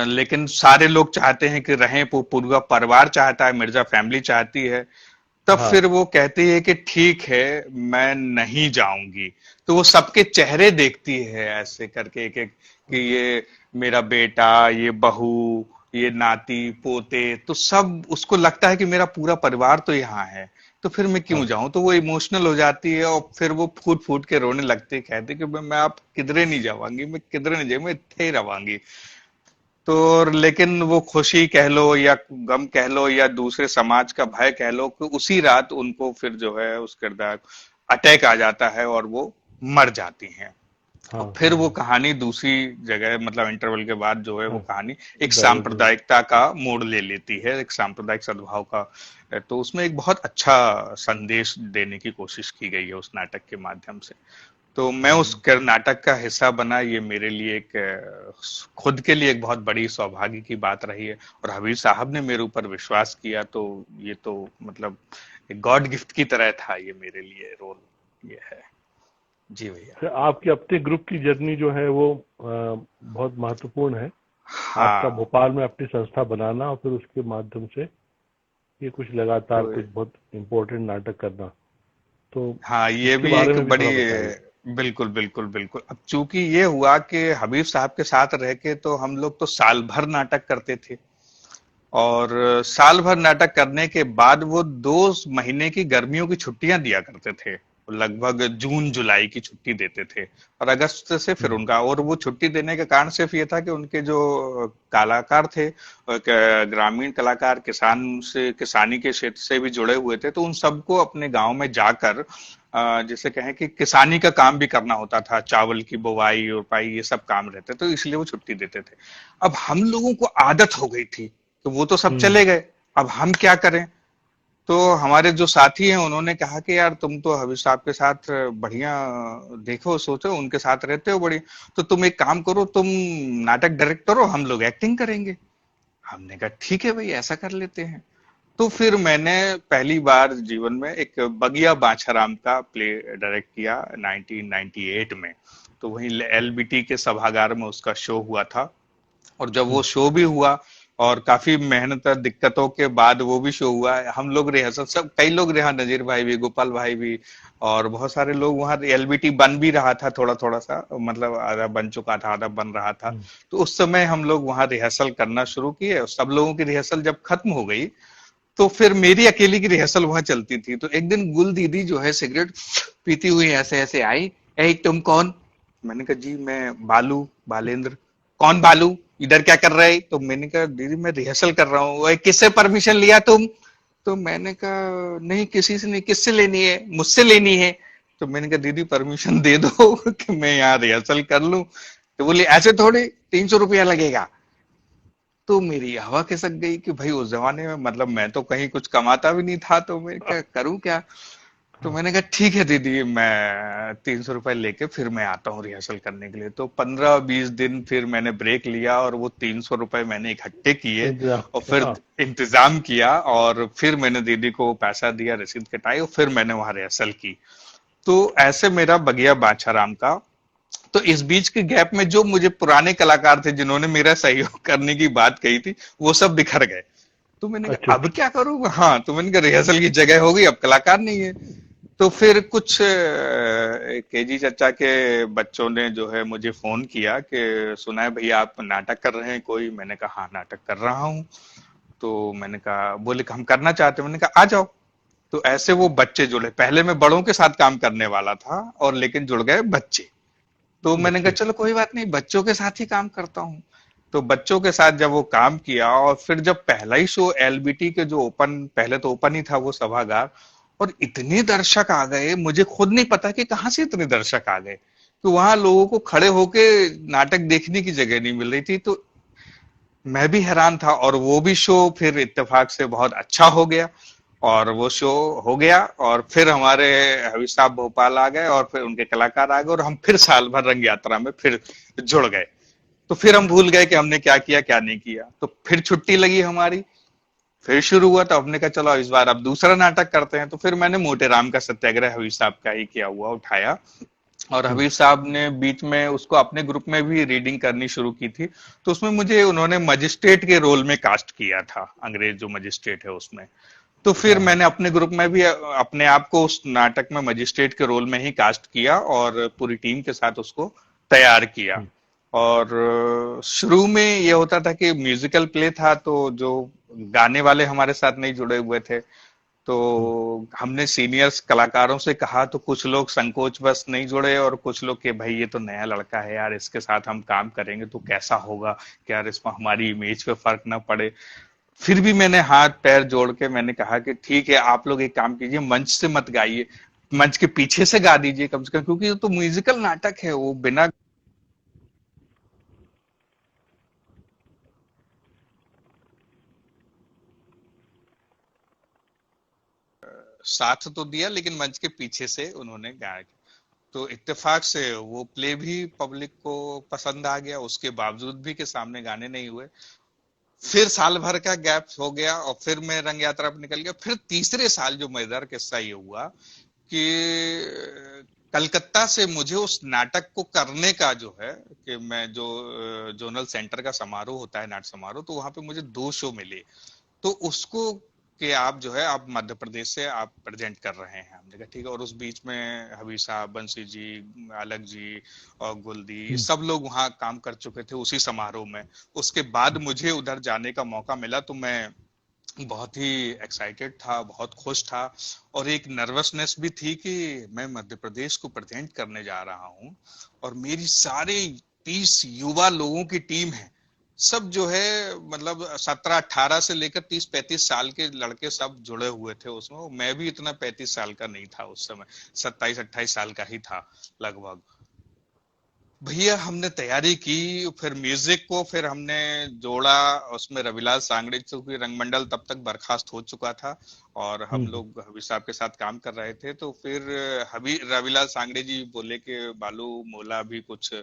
लेकिन सारे लोग चाहते हैं कि रहें, पूरा परिवार चाहता है, मिर्जा फैमिली चाहती है। तब हाँ फिर वो कहती है कि ठीक है, मैं नहीं जाऊंगी। तो वो सबके चेहरे देखती है ऐसे करके, एक एक, कि ये मेरा बेटा, ये बहू, ये नाती पोते, तो सब उसको लगता है कि मेरा पूरा परिवार तो यहाँ है, तो फिर मैं क्यों हाँ जाऊं। तो वो इमोशनल हो जाती है, और फिर वो फूट फूट के रोने लगती है, कहती है कि मैं आप किधरे नहीं जावांगी, मैं किधरे नहीं जाऊंगी, मैं इत्थे ही रवांगी। तो लेकिन वो खुशी कह लो या गम कह लो या दूसरे समाज का भय कह लो, कि उसी रात उनको फिर जो है उस किरदार अटैक आ जाता है और वो मर जाती हैं। हाँ और फिर हाँ वो हाँ कहानी दूसरी जगह, मतलब इंटरवल के बाद जो है वो हाँ, कहानी एक डायरेक्ट हुआ। सांप्रदायिकता का मोड़ ले लेती है, एक सांप्रदायिक सद्भाव का। तो उसमें एक बहुत अच्छा संदेश देने की कोशिश की गई है उस नाटक के माध्यम से। तो मैं उस नाटक का हिस्सा बना, ये मेरे लिए एक खुद के लिए एक बहुत बड़ी सौभाग्य की बात रही है, और हबीब साहब ने मेरे ऊपर विश्वास किया, तो ये तो मतलब एक गॉड गिफ्ट की तरह था ये मेरे लिए रोल, ये है। जी भैया। तो आपकी अपने ग्रुप की जर्नी जो है वो बहुत महत्वपूर्ण है। आपका हाँ। भोपाल में अपनी संस्था बनाना और फिर उसके माध्यम से ये कुछ लगातार तो कुछ बहुत इम्पोर्टेंट नाटक करना, तो हाँ, ये इसके भी बारे एक में भी बड़ी थोड़ा बताइए। बिल्कुल बिल्कुल बिल्कुल। अब चूंकि ये हुआ कि हबीब साहब के साथ रह के तो हम लोग तो साल भर नाटक करते थे, और साल भर नाटक करने के बाद वो 2 महीने की गर्मियों की छुट्टियां दिया करते थे। लगभग जून जुलाई की छुट्टी देते थे, और अगस्त से फिर उनका, और वो छुट्टी देने का कारण सिर्फ ये था कि उनके जो कलाकार थे, ग्रामीण कलाकार, किसान से, किसानी के क्षेत्र से भी जुड़े हुए थे, तो उन सबको अपने गांव में जाकर जैसे कहें कि किसानी का काम भी करना होता था, चावल की बुवाई और पाई ये सब काम रहते, तो इसलिए वो छुट्टी देते थे। अब हम लोगों को आदत हो गई थी कि वो तो सब हम्म। चले गए, अब हम क्या करें। तो हमारे जो साथी हैं उन्होंने कहा कि यार तुम तो हबीब साहब के साथ बढ़िया, देखो सोचो उनके साथ रहते हो बड़ी, तो तुम एक काम करो, तुम नाटक डायरेक्ट करो, हम लोग एक्टिंग करेंगे। हमने कहा ठीक है भाई, ऐसा कर लेते हैं। तो फिर मैंने पहली बार जीवन में एक बगिया बाछाराम का प्ले डायरेक्ट किया 1998 में। तो वहीं एलबीटी के सभागार में उसका शो हुआ था, और जब वो हम्म। शो भी हुआ और काफी मेहनत और दिक्कतों के बाद वो भी शो हुआ, हम लोग रिहर्सल, सब कई लोग रहा, नजीर भाई भी, गोपाल भाई भी, और बहुत सारे लोग वहां, एलबीटी बन भी रहा था थोड़ा थोड़ा सा, मतलब आधा बन चुका था, आधा बन रहा था। हम्म। तो उस समय हम लोग वहां रिहर्सल करना शुरू किए, और सब लोगों की रिहर्सल जब खत्म हो गई, तो फिर मेरी अकेली की रिहर्सल वहां चलती थी। तो एक दिन गुल दीदी जो है सिगरेट पीती हुई ऐसे ऐसे आई, ए तुम कौन? मैंने कहा जी मैं बालू, बालेंद्र। कौन बालू, इधर क्या कर रहे? तो मैंने कहा दीदी मैं रिहर्सल कर रहा हूँ। "ओए, किससे परमिशन लिया तुम?" तो मैंने कहा नहीं किसी से नहीं। किससे लेनी है? मुझसे लेनी है। तो मैंने कहा दीदी परमिशन दे दो कि मैं यहाँ रिहर्सल कर लूं। तो बोली ऐसे थोड़ी, 300 रुपया लगेगा। तो मेरी हवा खिसक गई कि भाई उस जमाने में, मतलब मैं तो कहीं कुछ कमाता भी नहीं था, तो मैं क्या करूं क्या। तो हाँ। मैंने कहा ठीक है दीदी, मैं 300 रुपए लेके फिर मैं आता हूँ रिहर्सल करने के लिए। तो 15-20 दिन फिर मैंने ब्रेक लिया, और वो 300 रुपए मैंने इकट्ठे किए, इंतजाम और किया, फिर हाँ। इंतजाम किया, और फिर मैंने दीदी को पैसा दिया, रसीद कटाई, और फिर मैंने वहां रिहर्सल की। तो ऐसे मेरा बगिया बाछाराम का। तो इस बीच के गैप में जो मुझे पुराने कलाकार थे जिन्होंने मेरा सहयोग करने की बात कही थी, वो सब बिखर गए। तो मैंने अच्छा, कहा अब अच्छा। क्या करूँ, हाँ, तो मैंने कहा रिहर्सल की जगह हो गई, अब कलाकार नहीं है। तो फिर कुछ केजी चचा के बच्चों ने जो है मुझे फोन किया कि सुना है भैया आप नाटक कर रहे हैं कोई। मैंने कहा हाँ नाटक कर रहा हूँ। तो मैंने कहा, बोले कि हम करना चाहते हैं। मैंने कहा आ जाओ। तो ऐसे वो बच्चे जुड़े, पहले मैं बड़ों के साथ काम करने वाला था, और लेकिन जुड़ गए बच्चे। तो मैंने कहा बच्चे। चलो कोई बात नहीं, बच्चों के साथ ही काम करता हूँ। तो बच्चों के साथ जब वो काम किया, और फिर जब पहला ही शो एलबीटी के जो ओपन, पहले तो ओपन ही था वो सभागार, और इतने दर्शक आ गए, मुझे खुद नहीं पता कि कहाँ से इतने दर्शक आ गए, तो वहां लोगों को खड़े होके नाटक देखने की जगह नहीं मिल रही थी। तो मैं भी हैरान था, और वो भी शो फिर इत्तेफाक से बहुत अच्छा हो गया, और वो शो हो गया, और फिर हमारे हबीब साहब भोपाल आ गए, और फिर उनके कलाकार आ गए, और हम फिर साल भर रंग यात्रा में फिर जुड़ गए। तो फिर हम भूल गए कि हमने क्या किया क्या नहीं किया। तो फिर छुट्टी लगी हमारी, फिर शुरू हुआ, तो हमने कहा चलो इस बार अब दूसरा नाटक करते हैं। तो फिर मैंने मोटे राम का सत्याग्रह हबीब साहब का ही किया हुआ उठाया, और हम्म। हबीब साहब ने बीच में उसको अपने ग्रुप में भी रीडिंग करनी शुरू की थी। तो उसमें मुझे उन्होंने मजिस्ट्रेट के रोल में कास्ट किया था, अंग्रेज जो मजिस्ट्रेट है उसमें। तो फिर हाँ, हाँ। मैंने अपने ग्रुप में भी अपने आप को उस नाटक में मजिस्ट्रेट के रोल में ही कास्ट किया, और पूरी टीम के साथ उसको तैयार किया। हम्म। और शुरू में ये होता था कि म्यूजिकल प्ले था, तो जो गाने वाले हमारे साथ नहीं जुड़े हुए थे, तो हम्म। हमने सीनियर्स कलाकारों से कहा, तो कुछ लोग संकोच बस नहीं जुड़े, और कुछ लोग कि भाई ये तो नया लड़का है यार, इसके साथ हम काम करेंगे तो कैसा होगा, कि यार इसमें हमारी इमेज पे फर्क ना पड़े। फिर भी मैंने हाथ पैर जोड़ के मैंने कहा कि ठीक है, आप लोग एक काम कीजिए, मंच से मत गाइए, मंच के पीछे से गा दीजिए कम से कम, क्योंकि ये तो म्यूजिकल नाटक है, वो बिना साथ तो दिया, लेकिन मंच के पीछे से उन्होंने गाया। तो इत्तेफाक से वो प्ले भी पब्लिक को पसंद आ गया, उसके बावजूद भी कि सामने गाने नहीं हुए। फिर साल भर का गैप हो गया, और फिर मैं रंग यात्रा पर निकल गया। फिर तीसरे साल जो मजेदार किस्सा ये हुआ कि कलकत्ता से मुझे उस नाटक को करने का जो है, कि मैं जो जोनल सेंटर का समारोह होता है, नाट्य समारोह, तो वहां पे मुझे 2 शो मिले। तो उसको, कि आप जो है आप मध्य प्रदेश से आप प्रेजेंट कर रहे हैं। हमने कहा ठीक है, और उस बीच में हबीब साहब, बंसी जी, अलग जी, और गुलदी, हम्म। सब लोग वहां काम कर चुके थे उसी समारोह में। उसके बाद हम्म। मुझे उधर जाने का मौका मिला, तो मैं बहुत ही एक्साइटेड था, बहुत खुश था, और एक नर्वसनेस भी थी कि मैं मध्य प्रदेश को प्रेजेंट करने जा रहा हूँ और मेरी सारे 30 युवा लोगों की टीम है। सब जो है मतलब 17-18 से लेकर 30-35 साल के लड़के सब जुड़े हुए थे उसमें। मैं भी इतना 35 साल का नहीं था उस समय, 27-28 साल का ही था लगभग। भैया हमने तैयारी की, फिर म्यूजिक को फिर हमने जोड़ा उसमें रविलाल सांगड़े, क्योंकि रंगमंडल तब तक बर्खास्त हो चुका था और हम हम्म। लोग हबीब साहब के साथ काम कर रहे थे। तो फिर हबी रविलाल सांगड़े जी बोले कि बालू मोला भी कुछ।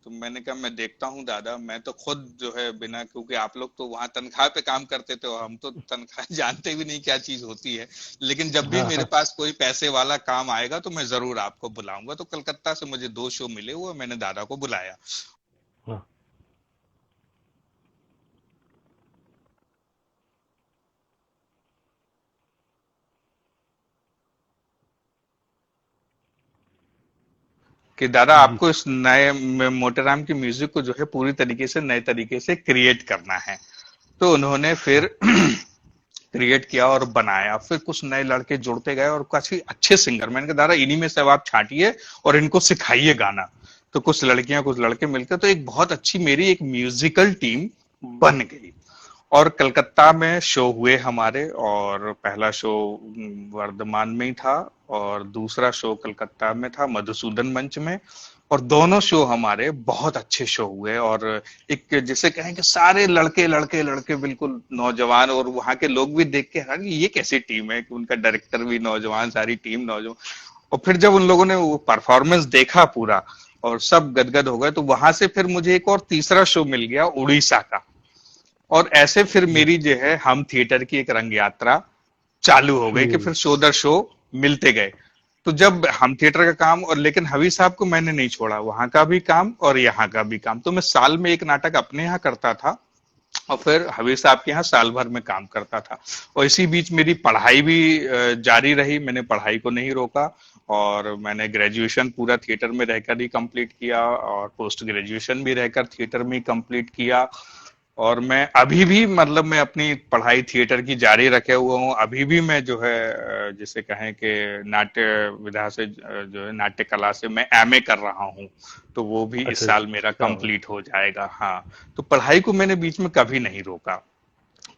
तो मैंने कहा मैं देखता हूँ दादा, मैं तो खुद जो है बिना, क्योंकि आप लोग तो वहां तनख्वाह पे काम करते थे और हम तो तनख्वाह जानते भी नहीं क्या चीज होती है, लेकिन जब भी हाँ मेरे हाँ पास कोई पैसे वाला काम आएगा तो मैं जरूर आपको बुलाऊंगा। तो कलकत्ता से मुझे 2 शो मिले हुए, मैंने दादा को बुलाया। हाँ। कि दादा जी। आपको इस नए मोटेराम की म्यूजिक को जो है पूरी तरीके से नए तरीके से क्रिएट करना है। तो उन्होंने फिर हाँ। क्रिएट किया और बनाया, फिर कुछ नए लड़के जुड़ते गए और काफी अच्छे सिंगर, मैंने कहा दादा इन्हीं में से अब आप छांटिए और इनको सिखाइए गाना। तो कुछ लड़कियां कुछ लड़के मिलकर तो एक बहुत अच्छी मेरी एक म्यूजिकल टीम बन गई। और कलकत्ता में शो हुए हमारे, और पहला शो वर्धमान में ही था और दूसरा शो कलकत्ता में था मधुसूदन मंच में। और दोनों शो हमारे बहुत अच्छे शो हुए। और एक जिसे कहें कि सारे लड़के लड़के लड़के बिल्कुल नौजवान, और वहां के लोग भी देख के हैरान ये कैसी टीम है कि उनका डायरेक्टर भी नौजवान, सारी टीम नौजवान। और फिर जब उन लोगों ने वो परफॉर्मेंस देखा पूरा और सब गदगद हो गए, तो वहां से फिर मुझे एक और तीसरा शो मिल गया उड़ीसा का। और ऐसे फिर हम्म। मेरी जो है हम थिएटर की एक रंग यात्रा चालू हो गई शुरू कि हुई। फिर शो दर शो मिलते गए। तो जब हम थिएटर का काम, और लेकिन हवी साहब को मैंने नहीं छोड़ा, वहां का भी काम और यहाँ का भी काम। तो मैं साल में एक नाटक अपने यहाँ करता था और फिर हवी साहब के यहाँ साल भर में काम करता था। और इसी बीच मेरी पढ़ाई भी जारी रही, मैंने पढ़ाई को नहीं रोका। और मैंने ग्रेजुएशन पूरा थिएटर में रहकर ही कंप्लीट किया और पोस्ट ग्रेजुएशन भी रहकर थिएटर में ही कंप्लीट किया। और मैं अभी भी मतलब मैं अपनी पढ़ाई थिएटर की जारी रखे हुआ हूँ। अभी भी मैं जो है जिसे कहें कि नाट्य विधा से जो है नाट्य कला से मैं एमए कर रहा हूँ। तो वो भी इस अच्छा जी, साल मेरा क्या बात। कंप्लीट हो जाएगा। हाँ, तो पढ़ाई को मैंने बीच में कभी नहीं रोका।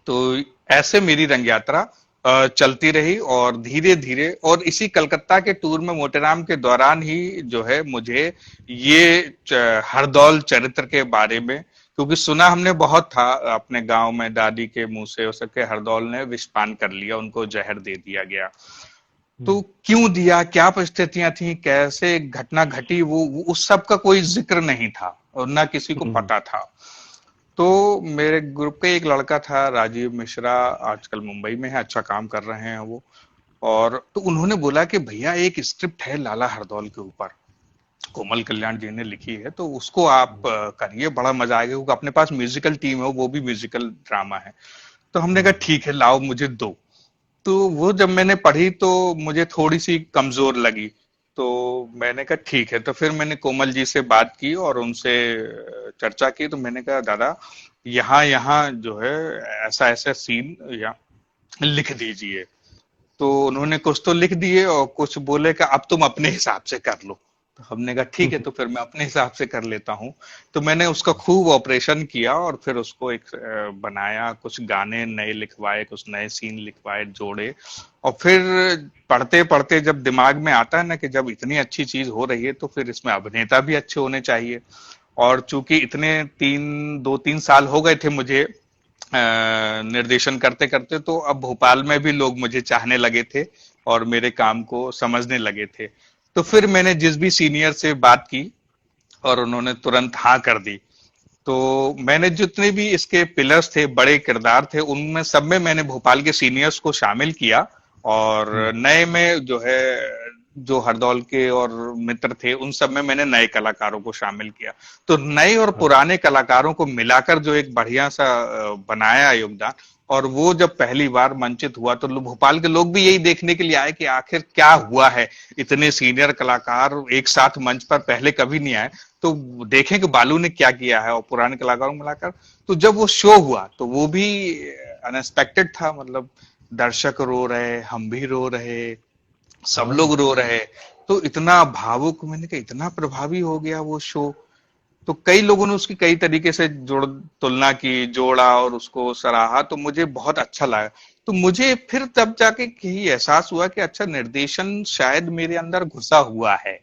तो ऐसे मेरी रंग यात्रा चलती रही। और धीरे धीरे, और इसी कलकत्ता के टूर में मोटेराम के दौरान ही जो है मुझे ये हरदौल चरित्र के बारे में, क्योंकि सुना हमने बहुत था अपने गांव में दादी के मुंह से, हो सके हरदौल ने विषपान कर लिया, उनको जहर दे दिया गया। तो हम्म। क्यों दिया, क्या परिस्थितियां थी, कैसे घटना घटी, वो उस सब का कोई जिक्र नहीं था और ना किसी को हम्म। पता था। तो मेरे ग्रुप का एक लड़का था राजीव मिश्रा, आजकल मुंबई में है, अच्छा काम कर रहे हैं वो। और तो उन्होंने बोला कि भैया एक स्क्रिप्ट है लाला हरदौल के ऊपर, कोमल कल्याण जी ने लिखी है, तो उसको आप करिए, बड़ा मजा आएगा, क्योंकि अपने पास म्यूजिकल टीम है, वो भी म्यूजिकल ड्रामा है। तो हमने कहा हम्म। ठीक है, लाओ मुझे दो। तो वो जब मैंने पढ़ी तो मुझे थोड़ी सी कमजोर लगी। तो मैंने कहा ठीक है, तो फिर मैंने कोमल जी से बात की और उनसे चर्चा की। तो मैंने कहा दादा यहाँ यहाँ जो है ऐसा ऐसा सीन या लिख दीजिए। तो उन्होंने कुछ तो लिख दिए और कुछ बोले कि अब तुम अपने हिसाब से कर लो। तो हमने कहा ठीक है, तो फिर मैं अपने हिसाब से कर लेता हूँ। तो मैंने उसका खूब ऑपरेशन किया और फिर उसको एक बनाया, कुछ गाने नए लिखवाए, कुछ नए सीन लिखवाए, जोड़े। और फिर पढ़ते पढ़ते जब दिमाग में आता है ना कि जब इतनी अच्छी चीज हो रही है तो फिर इसमें अभिनेता भी अच्छे होने चाहिए। और चूंकि इतने 2-3 साल हो गए थे मुझे निर्देशन करते करते, तो अब भोपाल में भी लोग मुझे चाहने लगे थे और मेरे काम को समझने लगे थे। तो फिर मैंने जिस भी सीनियर से बात की और उन्होंने तुरंत हाँ कर दी। तो मैंने जितने भी इसके पिलर्स थे, बड़े किरदार थे, उनमें सब में मैंने भोपाल के सीनियर्स को शामिल किया। और हम्म। नए में जो है जो हरदौल के और मित्र थे उन सब में मैंने नए कलाकारों को शामिल किया। तो नए और हाँ। पुराने कलाकारों को मिलाकर जो एक बढ़िया सा बनाया योगदान। और वो जब पहली बार मंचित हुआ तो भोपाल के लोग भी यही देखने के लिए आए कि आखिर क्या हुआ है, इतने सीनियर कलाकार एक साथ मंच पर पहले कभी नहीं आए। तो देखें कि बालू ने क्या किया है और पुराने कलाकारों को मिलाकर। तो जब वो शो हुआ तो वो भी अनएक्सपेक्टेड था, मतलब दर्शक रो रहे, हम भी रो रहे, सब लोग रो रहे। तो इतना भावुक, मैंने कहा इतना प्रभावी हो गया वो शो। तो कई लोगों ने उसकी कई तरीके से जोड़ तुलना की, जोड़ा और उसको सराहा, तो मुझे बहुत अच्छा लगा। तो मुझे फिर तब जाके यही एहसास हुआ कि अच्छा, निर्देशन शायद मेरे अंदर घुसा हुआ है,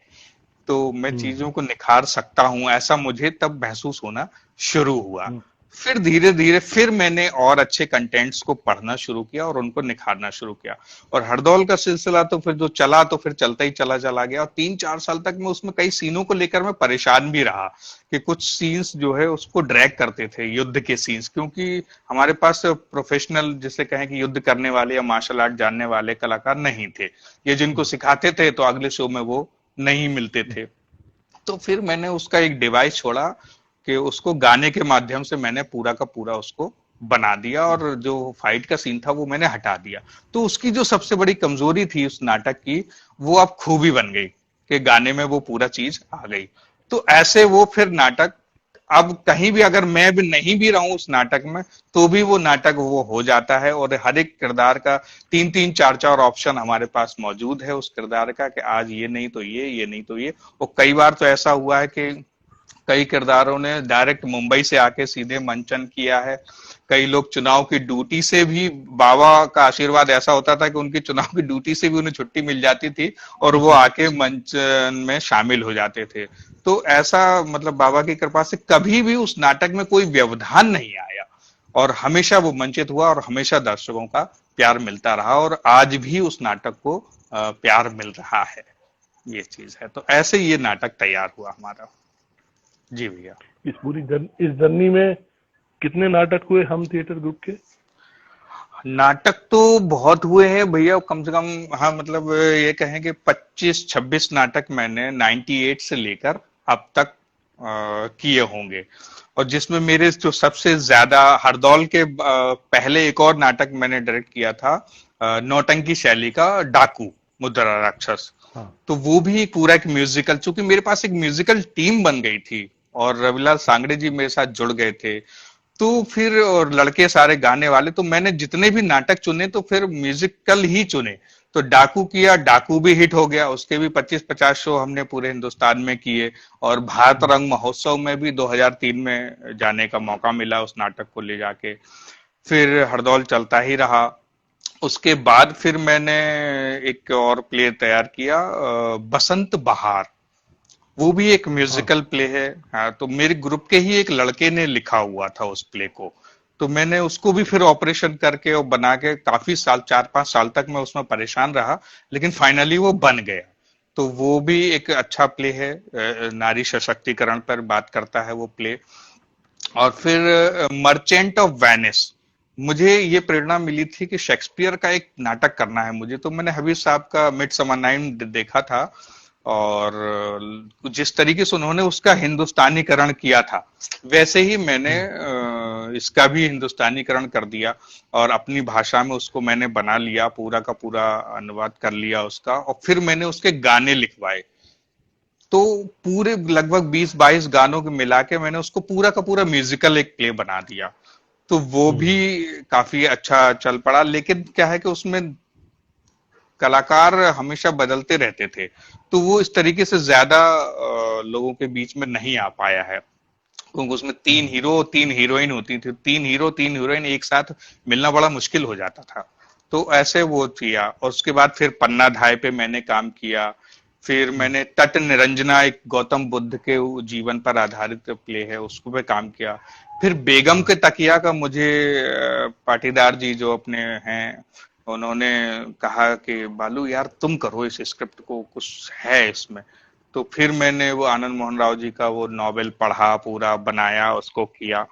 तो मैं चीजों को निखार सकता हूं, ऐसा मुझे तब महसूस होना शुरू हुआ। फिर धीरे धीरे फिर मैंने और अच्छे कंटेंट्स को पढ़ना शुरू किया और उनको निखारना शुरू किया। और हरदौल का सिलसिला तो फिर जो चला तो फिर चलता ही चला गया, और 3-4 साल तक मैं उसमें कई सीनों को लेकर मैं परेशान भी रहा कि कुछ सीन्स जो है उसको ड्रैग करते थे, युद्ध के सीन्स, क्योंकि हमारे पास प्रोफेशनल जिसे कहें कि युद्ध करने वाले या मार्शल आर्ट जानने वाले कलाकार नहीं थे। ये जिनको सिखाते थे तो अगले शो में वो नहीं मिलते थे। तो फिर मैंने उसका एक डिवाइस छोड़ा कि उसको गाने के माध्यम से मैंने पूरा का पूरा उसको बना दिया, और जो फाइट का सीन था वो मैंने हटा दिया। तो उसकी जो सबसे बड़ी कमजोरी थी उस नाटक की, वो अब खूबी बन गई कि गाने में वो पूरा चीज आ गई। तो ऐसे वो फिर नाटक, अब कहीं भी अगर मैं भी नहीं भी रहूं उस नाटक में, तो भी वो नाटक वो हो जाता है, और हर एक किरदार का 3-3, 4-4 ऑप्शन हमारे पास मौजूद है उस किरदार का, कि आज ये नहीं तो ये नहीं तो ये। और कई बार तो ऐसा हुआ है कि कई किरदारों ने डायरेक्ट मुंबई से आके सीधे मंचन किया है। कई लोग चुनाव की ड्यूटी से भी, बाबा का आशीर्वाद ऐसा होता था कि उनकी चुनाव की ड्यूटी से भी उन्हें छुट्टी मिल जाती थी और वो आके मंचन में शामिल हो जाते थे। तो ऐसा, मतलब बाबा की कृपा से कभी भी उस नाटक में कोई व्यवधान नहीं आया, और हमेशा वो मंचित हुआ और हमेशा दर्शकों का प्यार मिलता रहा, और आज भी उस नाटक को प्यार मिल रहा है। ये चीज है। तो ऐसे ये नाटक तैयार हुआ हमारा। जी भैया। इस जर्नी में कितने नाटक हुए हम थिएटर ग्रुप के? नाटक तो बहुत हुए हैं भैया, कम से कम, हाँ मतलब ये कहें कि 25-26 नाटक मैंने 98 से लेकर अब तक किए होंगे। और जिसमें मेरे जो सबसे ज्यादा, हरदौल के पहले एक और नाटक मैंने डायरेक्ट किया था, नौटंकी शैली का डाकू मुद्रा राक्षस। तो वो भी पूरा एक म्यूजिकल, चूंकि मेरे पास एक म्यूजिकल टीम बन गई थी और रविलाल सांगड़े जी मेरे साथ जुड़ गए थे, तो फिर और लड़के सारे गाने वाले, तो मैंने जितने भी नाटक चुने तो फिर म्यूजिकल ही चुने। तो डाकू किया, डाकू भी हिट हो गया, उसके भी 25-50 शो हमने पूरे हिंदुस्तान में किए। और भारत रंग महोत्सव में भी 2003 में जाने का मौका मिला उस नाटक को ले जाके। फिर हरदौल चलता ही रहा। उसके बाद फिर मैंने एक और प्ले तैयार किया, बसंत बहार। वो भी एक म्यूजिकल प्ले है। हाँ, तो मेरे ग्रुप के ही एक लड़के ने लिखा हुआ था उस प्ले को, तो मैंने उसको भी फिर ऑपरेशन करके और बना के काफी साल, 4-5 साल तक मैं उसमें परेशान रहा, लेकिन फाइनली वो बन गया। तो वो भी एक अच्छा प्ले है, नारी सशक्तिकरण पर बात करता है वो प्ले। और फिर मर्चेंट ऑफ वेनिस, मुझे ये प्रेरणा मिली थी कि शेक्सपियर का एक नाटक करना है मुझे। तो मैंने हबीब साहब का मिडसमर नाइट देखा था, और जिस तरीके से उन्होंने उसका हिंदुस्तानीकरण किया था, वैसे ही मैंने इसका भी हिंदुस्तानीकरण कर दिया और अपनी भाषा में उसको मैंने बना लिया, पूरा का पूरा अनुवाद कर लिया उसका, और फिर मैंने उसके गाने लिखवाए। तो पूरे लगभग 20-22 गानों के मिला के मैंने उसको पूरा का पूरा म्यूजिकल एक प्ले बना दिया। तो वो भी काफी अच्छा चल पड़ा, लेकिन क्या है कि उसमें कलाकार हमेशा बदलते रहते थे, तो वो इस तरीके से ज्यादा लोगों के बीच में नहीं आ पाया है, क्योंकि उसमें 3 हीरो 3 हीरोइन होती थी, 3 हीरो 3 हीरोइन एक साथ मिलना बड़ा मुश्किल हो जाता था। तो ऐसे वो किया, और उसके बाद फिर पन्ना धाय पे मैंने काम किया। फिर मैंने तट निरंजना, एक गौतम बुद्ध के जीवन पर आधारित प्ले है, उसको पे काम किया। फिर बेगम के तकिया का मुझे पाटीदार जी जो अपने हैं, उन्होंने कहा कि बालू यार तुम करो इस स्क्रिप्ट को, कुछ है इसमें। तो फिर मैंने वो आनंद मोहन राव जी का वो नॉवेल पढ़ा, पूरा बनाया, उसको किया।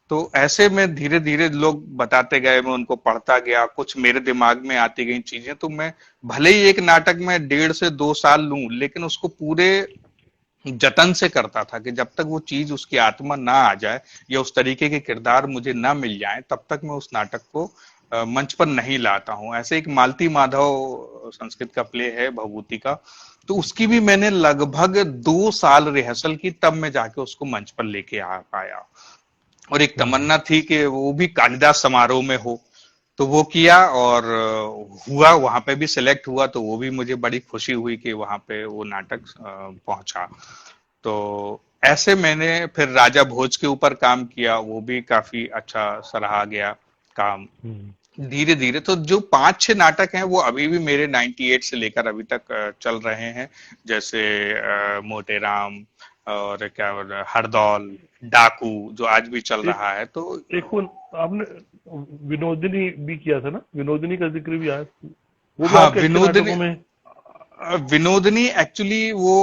तो ऐसे में धीरे धीरे लोग बताते गए, मैं उनको पढ़ता गया, कुछ मेरे दिमाग में आती गई चीजें। तो मैं भले ही एक नाटक में 1.5 से 2 साल लूं, लेकिन उसको पूरे जतन से करता था कि जब तक वो चीज उसकी आत्मा ना आ जाए या उस तरीके के किरदार मुझे ना मिल जाए, तब तक मैं उस नाटक को मंच पर नहीं लाता हूं। ऐसे एक मालती माधव संस्कृत का प्ले है भभूति का, तो उसकी भी मैंने लगभग 2 साल रिहर्सल की, तब मैं जाके उसको मंच पर लेके आ पाया। और एक तमन्ना थी कि वो भी कालिदास समारोह में हो, तो वो किया और हुआ, वहां पे भी सिलेक्ट हुआ, तो वो भी मुझे बड़ी खुशी हुई कि वहां पे वो नाटक पहुंचा। तो ऐसे मैंने फिर राजा भोज के ऊपर काम किया, वो भी काफी अच्छा सराहा गया काम। हम्म। धीरे धीरे तो जो 5-6 नाटक हैं वो अभी भी मेरे 98 से लेकर अभी तक चल रहे हैं। जैसे मोटेराम, और क्या बोल रहा है, हरदौल, डाकू, जो आज भी चल एक रहा है। तो एक वो आपने विनोदिनी भी किया था ना, विनोदिनी का जिक्र भी आया, वो भी हाँ, आपके अच्छे विनोदनी, नाटकों में। विनोदनी एक्चुअली वो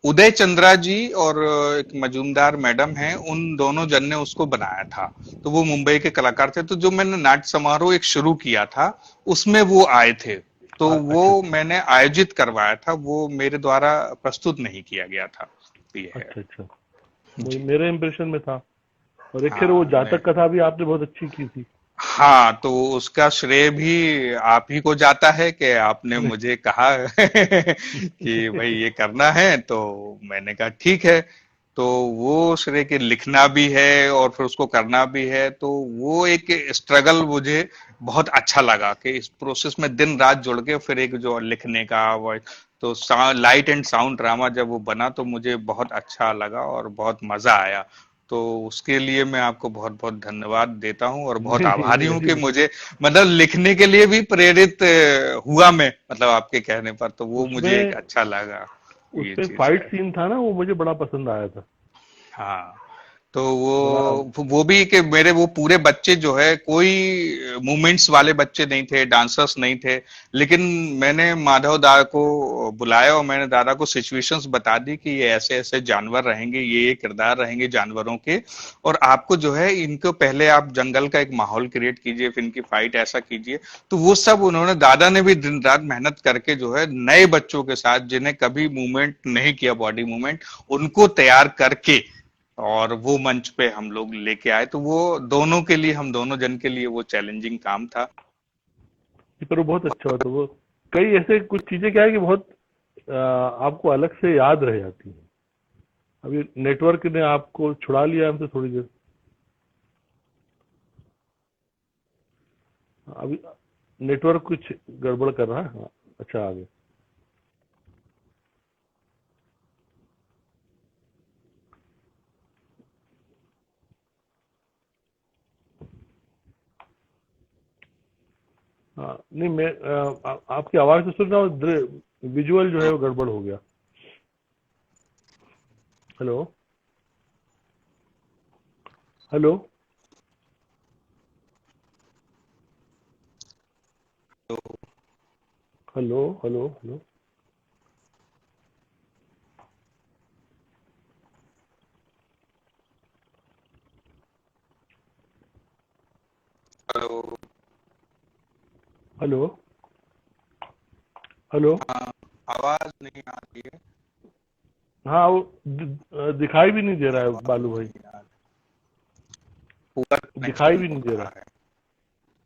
उदय चंद्रा जी और एक मजूमदार मैडम हैं, उन दोनों जन ने उसको बनाया था। तो वो मुंबई के कलाकार थे, तो जो मैंने नाट्य समारोह एक शुरू किया था उसमें वो आए थे। तो वो अच्छा अच्छा। मैंने आयोजित करवाया था, वो मेरे द्वारा प्रस्तुत नहीं किया गया था। ये है। अच्छा अच्छा। जी। मेरे इंप्रेशन में था। और एक खैर वो हाँ, नहीं। जातक कथा भी आपने बहुत अच्छी की थी। हाँ, तो उसका श्रेय भी आप ही को जाता है कि आपने नहीं। मुझे कहा कि भाई ये करना है, तो मैंने कहा ठीक है। तो वो श्रेय के लिखना भी है और फिर उसको करना भी है, तो वो एक स्ट्रगल मुझे बहुत अच्छा लगा कि इस प्रोसेस में दिन रात जुड़ के फिर एक जो लिखने का वो, तो लाइट एंड साउंड ड्रामा जब वो बना तो मुझे बहुत अच्छा लगा और बहुत मजा आया। तो उसके लिए मैं आपको बहुत बहुत धन्यवाद देता हूँ और बहुत नहीं नहीं, आभारी हूँ कि नहीं, मुझे मतलब लिखने के लिए भी प्रेरित हुआ मैं, मतलब आपके कहने पर, तो वो मुझे एक उसमें अच्छा लगा। ये उसमें चीज फाइट है। सीन था ना, वो मुझे बड़ा पसंद आया था। हाँ, तो बड़ा। वो भी कि मेरे वो पूरे बच्चे जो है कोई मूवमेंट्स वाले बच्चे नहीं थे, डांसर्स नहीं थे, लेकिन मैंने माधव दा को बुलाया और मैंने दादा को सिचुएशंस बता दी कि ये ऐसे ऐसे जानवर रहेंगे, ये किरदार रहेंगे जानवरों के, और आपको जो है इनको पहले आप जंगल का एक माहौल क्रिएट कीजिए, फिर इनकी फाइट ऐसा कीजिए। तो वो सब उन्होंने, दादा ने भी दिन रात मेहनत करके जो है नए बच्चों के साथ जिन्हें कभी मूवमेंट नहीं किया, बॉडी मूवमेंट, उनको तैयार करके और वो मंच पे हम लोग लेके आए। तो वो दोनों के लिए, हम दोनों जन के लिए वो चैलेंजिंग काम था। पर वो बहुत अच्छा होता वो। कई ऐसे कुछ चीजें क्या है कि बहुत आपको अलग से याद रह जाती हैं। अभी नेटवर्क ने आपको छुड़ा लिया हमसे थोड़ी देर। अभी नेटवर्क कुछ गड़बड़ कर रहा है। हाँ, अच्छा आ गया। हाँ नहीं, मैं आपकी आवाज तो सुन रहा हूँ, विजुअल जो है वो गड़बड़ हो गया। Hello. Hello. Hello. Hello. Hello. Hello. Hello. Hello. हाँ, आवाज नहीं आ रही है। हाँ वो दिखाई भी नहीं दे रहा है आवाज बालू भाई। नहीं आ रही, पूरा दिखाई कनेक्शन भी हो नहीं दे रहा। रहा है।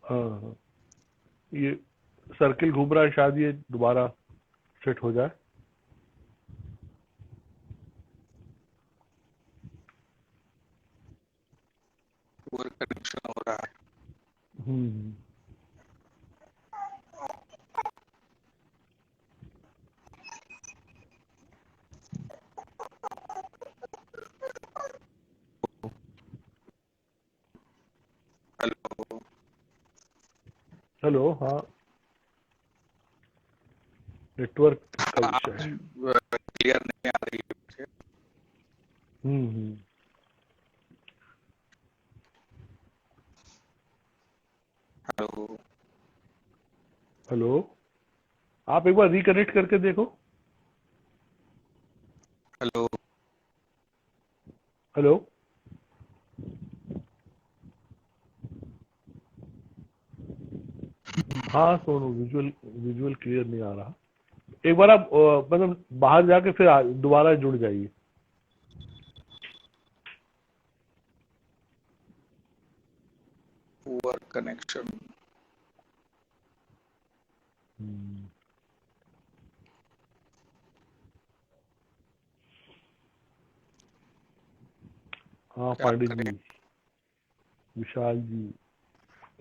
हाँ हाँ। ये सर्किल घूम रहा है, शायद ये दोबारा सेट हो जाए। पूरा कनेक्शन हो रहा है। हम्म। हेलो। हेलो। हाँ, नेटवर्क का विषय आवाज है। क्लियर नहीं आ रही है मुझे। हम्म। हेलो। हेलो। आप एक बार रिकनेक्ट करके देखो। हेलो। हेलो। हाँ सोनू, विजुअल विजुअल क्लियर नहीं आ रहा। एक बार आप मतलब बाहर जाके फिर दोबारा जुड़ जाइए। Poor connection. हम्म। हाँ क्या पांडे जी, करें। विशाल जी,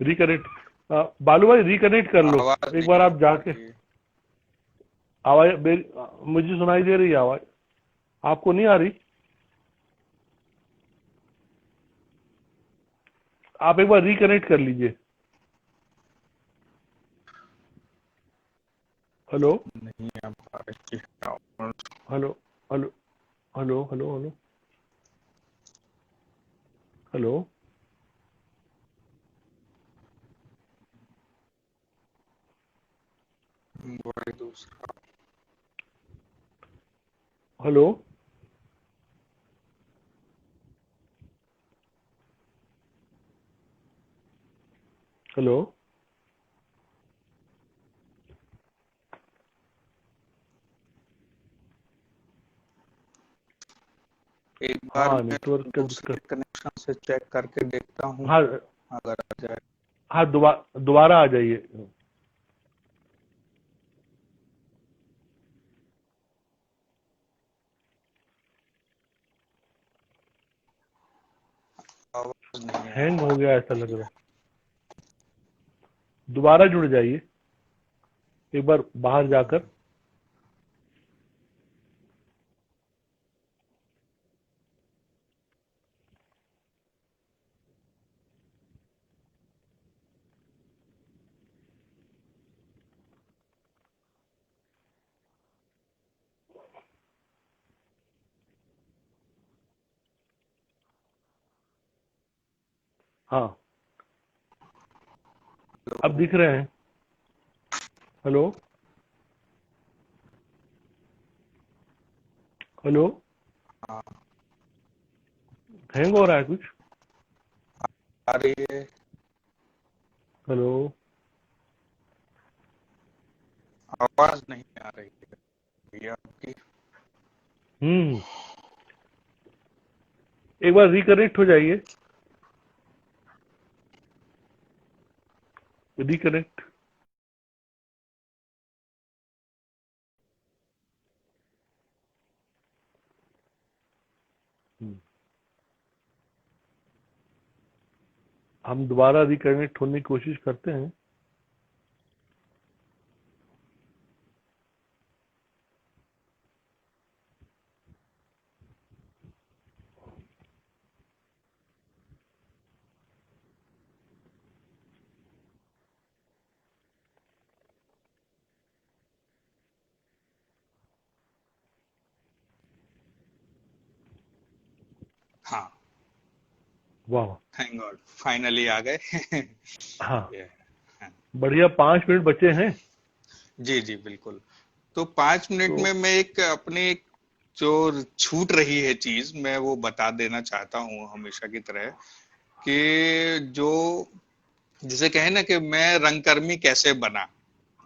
रिकनेक्ट, बालू भाई रिकनेक्ट कर लो आवाज एक नहीं बार आ आप जाके। रही है। आवाज मुझे सुनाई दे रही है आवाज, आपको नहीं आ रही? आप एक बार रिकनेक्ट कर लीजिए। हेलो नहीं आ पा रही है। Hello hello hello hello hello hello mobile दूसरा। हेलो हेलो एक बार हाँ, मैं नेटवर्क का दूसरे दिक्कत। कनेक्शन से चेक करके देखता हूँ, हाँ अगर आ जाए। हाँ, दोबारा आ जाइए। आवाज नहीं आ हैंग हो पा गया ऐसा लग रही रहा है। है, दोबारा जुड़ जाइए एक बार बाहर जाकर। हाँ, अब दिख रहे हैं। हेलो हेलो हाँ, हैंग हो रहा है कुछ? आ रही है। हेलो आवाज नहीं आ रही है भैया आपकी। हम्म, एक बार रिकनेक्ट हो जाइए। रिकनेक्ट। हम दोबारा रिकनेक्ट होने की कोशिश करते हैं। हाँ, वाह, थैंक गॉड फाइनली आ गए। हाँ, ये, हाँ, बढ़िया, 5 मिनट बचे हैं। जी जी बिल्कुल। तो 5 मिनट तो में मैं एक अपनी एक जो छूट रही है चीज, मैं वो बता देना चाहता हूँ हमेशा की तरह, कि जो जिसे कहे ना कि मैं रंगकर्मी कैसे बना।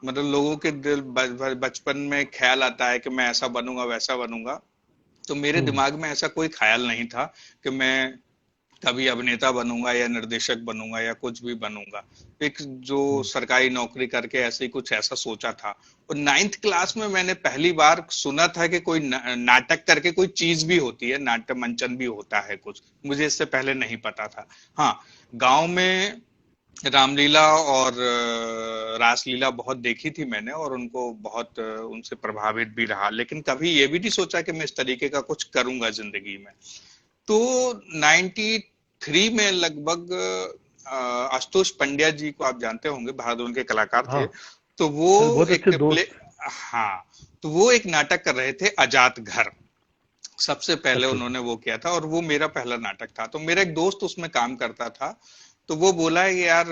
मतलब लोगों के दिल बचपन में ख्याल आता है कि मैं ऐसा बनूंगा वैसा बनूंगा। तो मेरे हम्म दिमाग में ऐसा कोई ख्याल नहीं था कि मैं कभी अभिनेता बनूंगा या निर्देशक बनूंगा या कुछ भी बनूंगा। एक जो हम्म, सरकारी नौकरी करके ऐसे ही कुछ ऐसा सोचा था। और 9th क्लास में मैंने पहली बार सुना था कि कोई नाटक करके कोई चीज भी होती है, नाट्य मंचन भी होता है कुछ। मुझे इससे पहले नहीं पता था। हाँ, गांव में रामलीला और रासलीला बहुत देखी थी मैंने, और उनको बहुत उनसे प्रभावित भी रहा, लेकिन कभी ये भी नहीं सोचा कि मैं इस तरीके का कुछ करूंगा जिंदगी में। तो 93 में लगभग आशुतोष पंड्या जी को आप जानते होंगे, भारत के कलाकार थे। हाँ, तो वो मेरे बहुत एक अच्छे प्ले, दोस्त। हाँ, तो वो एक नाटक कर रहे थे अजात घर। सबसे पहले अच्छा अच्छा। उन्होंने वो किया था, और वो मेरा पहला नाटक था। तो मेरा एक दोस्त उसमें काम करता था। तो वो बोला है कि यार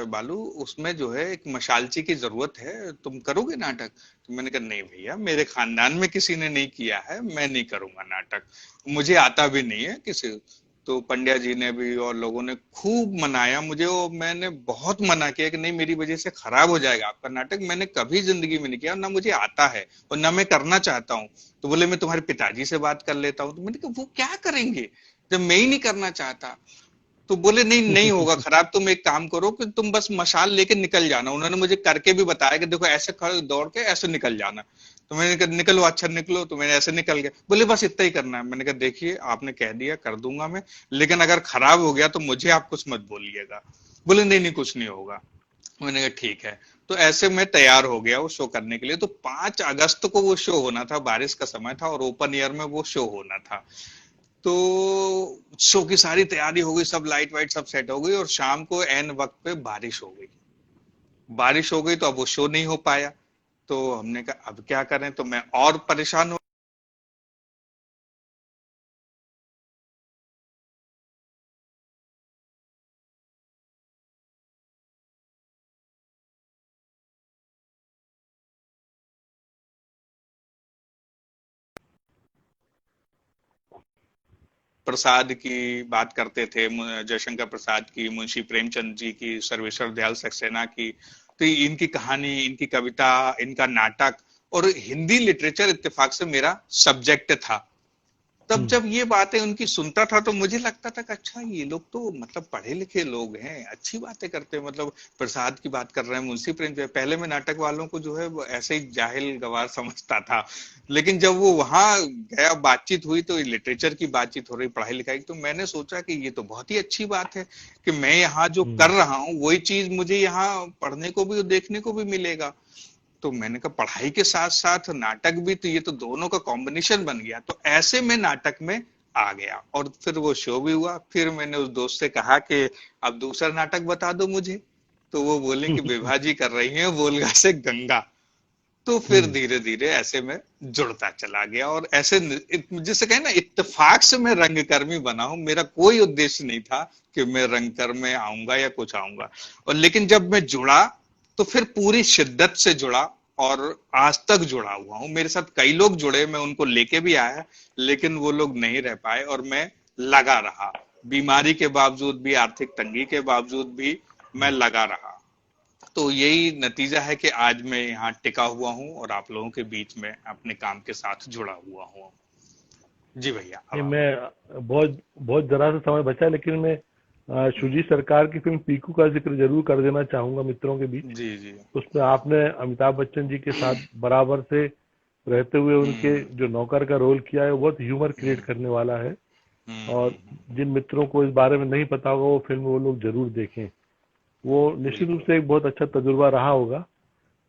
बालू, उसमें जो है एक मशालची की जरूरत है, तुम करोगे नाटक? तो मैंने कहा नहीं भैया, मेरे खानदान में किसी ने नहीं किया है, मैं नहीं करूंगा नाटक, मुझे आता भी नहीं है किसी। तो पंड्या जी ने भी और लोगों ने खूब मनाया मुझे, और मैंने बहुत मना किया कि नहीं, मेरी वजह से खराब हो जाएगा आपका नाटक, मैंने कभी जिंदगी में नहीं किया, और ना मुझे आता है और ना मैं करना चाहता हूँ। तो बोले मैं तुम्हारे पिताजी से बात कर लेता हूँ। तो मैंने कहा वो क्या करेंगे जब मैं ही नहीं करना चाहता? तो बोले नहीं नहीं होगा खराब, तुम एक काम करो कि तुम बस मशाल लेके निकल जाना। उन्होंने मुझे करके भी बताया कि देखो ऐसे खड़े दौड़ के ऐसे निकल जाना। तो मैंने कहा निकलो, अच्छा निकलो। तो मैंने ऐसे निकल गया। बोले बस इतना ही करना है। मैंने कहा देखिए आपने कह दिया, कर दूंगा मैं, लेकिन अगर खराब हो गया तो मुझे आप कुछ मत बोलिएगा। बोले नहीं नहीं कुछ नहीं होगा। मैंने कहा ठीक है। तो ऐसे मैं तैयार हो गया वो शो करने के लिए। तो 5 अगस्त को वो शो होना था, बारिश का समय था और ओपन एयर में वो शो होना था। तो शो की सारी तैयारी हो गई, सब लाइट वाइट सब सेट हो गई, और शाम को एन वक्त पे बारिश हो गई। बारिश हो गई तो अब वो शो नहीं हो पाया। तो हमने कहा अब क्या करें, तो मैं और परेशान हो। प्रसाद की बात करते थे, जयशंकर प्रसाद की, मुंशी प्रेमचंद जी की, सर्वेश्वर दयाल सक्सेना की। तो इनकी कहानी, इनकी कविता, इनका नाटक, और हिंदी लिटरेचर इत्तेफाक से मेरा सब्जेक्ट था। तब हम्म। जब ये बातें उनकी सुनता था तो मुझे लगता था कि अच्छा ये लोग तो मतलब पढ़े लिखे लोग हैं, अच्छी बातें करते हैं, मतलब प्रसाद की बात कर रहे हैं, मुंशी प्रेमचंद। पहले मैं नाटक वालों को जो है वो ऐसे ही जाहिल गवार समझता था। लेकिन जब वो वहां गया, बातचीत हुई, तो लिटरेचर की बातचीत हो रही, पढ़ाई लिखाई, तो मैंने सोचा कि ये तो बहुत ही अच्छी बात है कि मैं यहाँ जो कर हम्म। रहा हूँ वही चीज मुझे यहाँ पढ़ने को भी और देखने को भी मिलेगा। तो मैंने कहा पढ़ाई के साथ साथ नाटक भी, तो ये तो दोनों का कॉम्बिनेशन बन गया। तो ऐसे में नाटक में आ गया और फिर वो शो भी हुआ। फिर मैंने उस दोस्त से कहा कि अब दूसरा नाटक बता दो मुझे। तो वो बोले कि विभा जी कर रही हैं वोल्गा से गंगा। तो फिर हम्म। धीरे धीरे ऐसे में जुड़ता चला गया, और ऐसे जिसे कहे ना, इत्तेफाक से मैं रंगकर्मी बना हूं। मेरा कोई उद्देश्य नहीं था कि मैं रंगकर्म में आऊंगा या कुछ आऊंगा। और लेकिन जब मैं जुड़ा तो फिर पूरी शिद्दत से जुड़ा, और आज तक जुड़ा हुआ हूं। मेरे साथ कई लोग जुड़े, मैं उनको लेके भी आया, लेकिन वो लोग नहीं रह पाए और मैं लगा रहा। बीमारी के बावजूद भी, आर्थिक तंगी के बावजूद भी मैं लगा रहा। तो यही नतीजा है कि आज मैं यहाँ टिका हुआ हूँ और आप लोगों के बीच में अपने काम के साथ जुड़ा हुआ हूँ। जी भैया, अब ये आप बताइए। मैं बहुत बहुत जरा सा समय बचा, लेकिन मैं शुजी सरकार की फिल्म पीकू का जिक्र जरूर कर देना चाहूंगा मित्रों के बीच। जी जी। उसमें आपने अमिताभ बच्चन जी के साथ बराबर से रहते हुए उनके हम्म जो नौकर का रोल किया है, वो बहुत ह्यूमर क्रिएट हम्म करने वाला है। और हम्म। जिन मित्रों को इस बारे में नहीं पता होगा, वो फिल्म वो लोग जरूर देखें। वो निश्चित रूप बिल्कुल। से एक बहुत अच्छा तजुर्बा रहा होगा।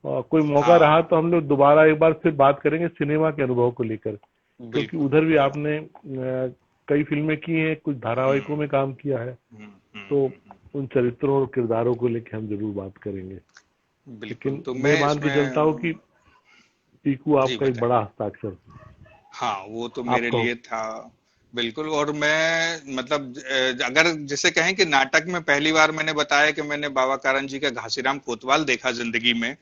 और कोई मौका रहा हाँ, तो हम लोग दोबारा एक बार फिर बात करेंगे सिनेमा के अनुभव को लेकर, क्योंकि बिल्कुल उधर भी बिल्कुल। आपने कई फिल्में की हैं, कुछ धारावाहिकों हम्म में काम किया है। तो हम्म। उन चरित्रों और किरदारों को लेकर हम जरूर बात करेंगे। बिल्कुल, लेकिन तो मैं मैं मान के चलता हूँ कि इसमें। पीकू जी आपका एक बताइए। बड़ा हस्ताक्षर था। हाँ, वो तो मेरे आप कहो। लिए था। बिल्कुल। और मैं मतलब अगर जैसे कहें कि नाटक में पहली बार मैंने बताया कि मैंने बाबा कारण जी का घासीराम कोतवाल देखा जिंदगी में,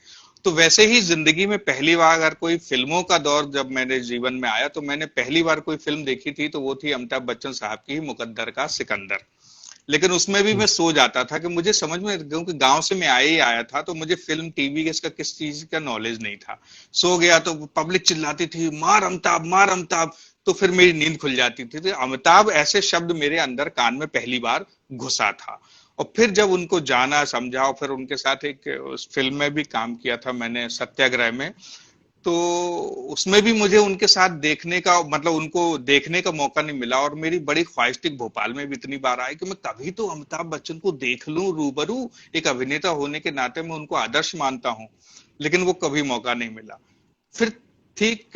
तो वैसे ही जिंदगी में पहली बार अगर कोई फिल्मों का दौर जब मेरे जीवन में आया, तो मैंने पहली बार कोई फिल्म देखी थी, तो वो थी अमिताभ बच्चन साहब की मुकद्दर का सिकंदर। लेकिन उसमें भी मैं हम्म। सो जाता था कि मुझे समझ में, क्योंकि गांव से मैं आया ही आया था, तो मुझे फिल्म टीवी के इसका किस चीज का नॉलेज नहीं था। सो गया तो पब्लिक चिल्लाती थी मार अमिताभ, मार अमिताभ। तो फिर मेरी नींद खुल जाती थी। तो अमिताभ ऐसे शब्द मेरे अंदर कान में पहली बार घुसा था। और फिर जब उनको जाना समझा, और फिर उनके साथ एक उस फिल्म में भी काम किया था मैंने, सत्याग्रह में। तो उसमें भी मुझे उनके साथ देखने का, मतलब उनको देखने का मौका नहीं मिला। और मेरी बड़ी ख्वाहिश थी, भोपाल में भी इतनी बार आई, कि मैं कभी तो अमिताभ बच्चन को देख लूं रूबरू। एक अभिनेता होने के नाते मैं उनको आदर्श मानता हूं, लेकिन वो कभी मौका नहीं मिला। फिर ठीक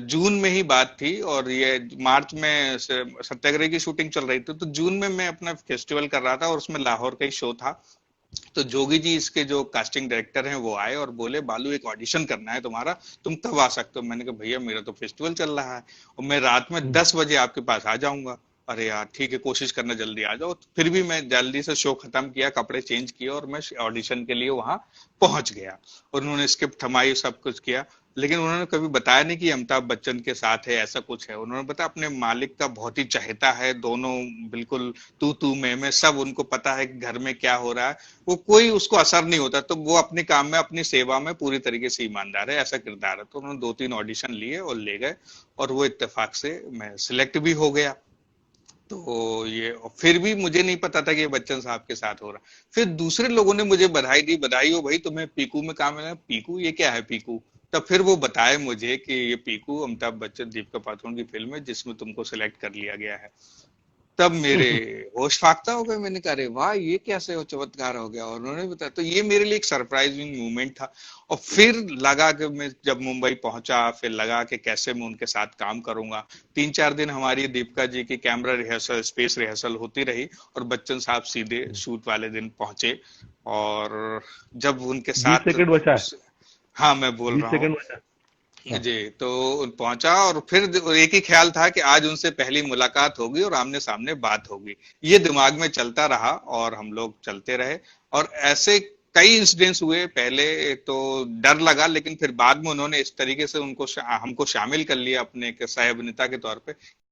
जून में ही बात थी, और ये मार्च में सत्याग्रह की शूटिंग चल रही थी। तो जून में मैं अपना फेस्टिवल कर रहा था, और उसमें लाहौर का ही शो था। तो जोगी जी इसके जो कास्टिंग डायरेक्टर हैं वो आए और बोले बालू एक ऑडिशन करना है तुम्हारा, तुम कब आ सकते हो। मैंने कहा भैया मेरा तो फेस्टिवल चल रहा है और मैं रात में हम्म। 10 बजे आपके पास आ जाऊंगा। अरे यार ठीक है, कोशिश करना जल्दी आ जाओ। फिर भी मैं जल्दी से शो खत्म किया, कपड़े चेंज किए, और मैं ऑडिशन के लिए वहां पहुंच गया। और उन्होंने स्क्रिप्ट थमाई, सब कुछ किया। लेकिन उन्होंने कभी बताया नहीं कि अमिताभ बच्चन के साथ है, ऐसा कुछ है। उन्होंने बताया अपने मालिक का बहुत ही चहेता है, दोनों बिल्कुल तू मैं सब उनको पता है कि घर में क्या हो रहा है। वो कोई उसको असर नहीं होता, तो वो अपने काम में, अपनी सेवा में पूरी तरीके से ईमानदार है, ऐसा किरदार है। तो उन्होंने 2-3 ऑडिशन लिए और ले गए, और वो इत्तेफाक से मैं सिलेक्ट भी हो गया। तो ये, और फिर भी मुझे नहीं पता था कि ये बच्चन साहब के साथ हो रहा। फिर दूसरे लोगों ने मुझे बधाई दी, बधाई हो भाई तुम्हें पीकू में काम मिला। पीकू, ये क्या है पीकू। तब फिर वो बताए मुझे कि ये पीकू अमिताभ बच्चन दीपिका पादुकोण की फिल्म है जिसमें तुमको सिलेक्ट कर लिया गया है। तब मेरे होश फाख्ता हो गए। मैंने कहा अरे वाह, ये कैसे हो चमत्कार हो गया। और उन्होंने बताया, तो ये मेरे लिए एक सरप्राइजिंग मोमेंट था। और फिर लगा कि मैं जब मुंबई पहुंचा, फिर लगा कि कैसे मैं उनके साथ काम करूंगा। 3-4 दिन हमारी दीपिका जी की कैमरा रिहर्सल, स्पेस रिहर्सल होती रही, और बच्चन साहब सीधे शूट वाले दिन पहुंचे। और जब उनके 20 साथ सेकंड बचा है। हाँ, मैं बोल 20 रहा हूँ सेकंड बचा। हाँ। जी। तो पहुंचा, और फिर एक ही ख्याल था कि आज उनसे पहली मुलाकात होगी और आमने सामने बात होगी। ये दिमाग में चलता रहा और हम लोग चलते रहे। और ऐसे कई इंसिडेंट्स हुए। पहले तो डर लगा, लेकिन फिर बाद में उन्होंने इस तरीके से हमको शामिल कर लिया अपने एक सह अभिनेता के तौर पे।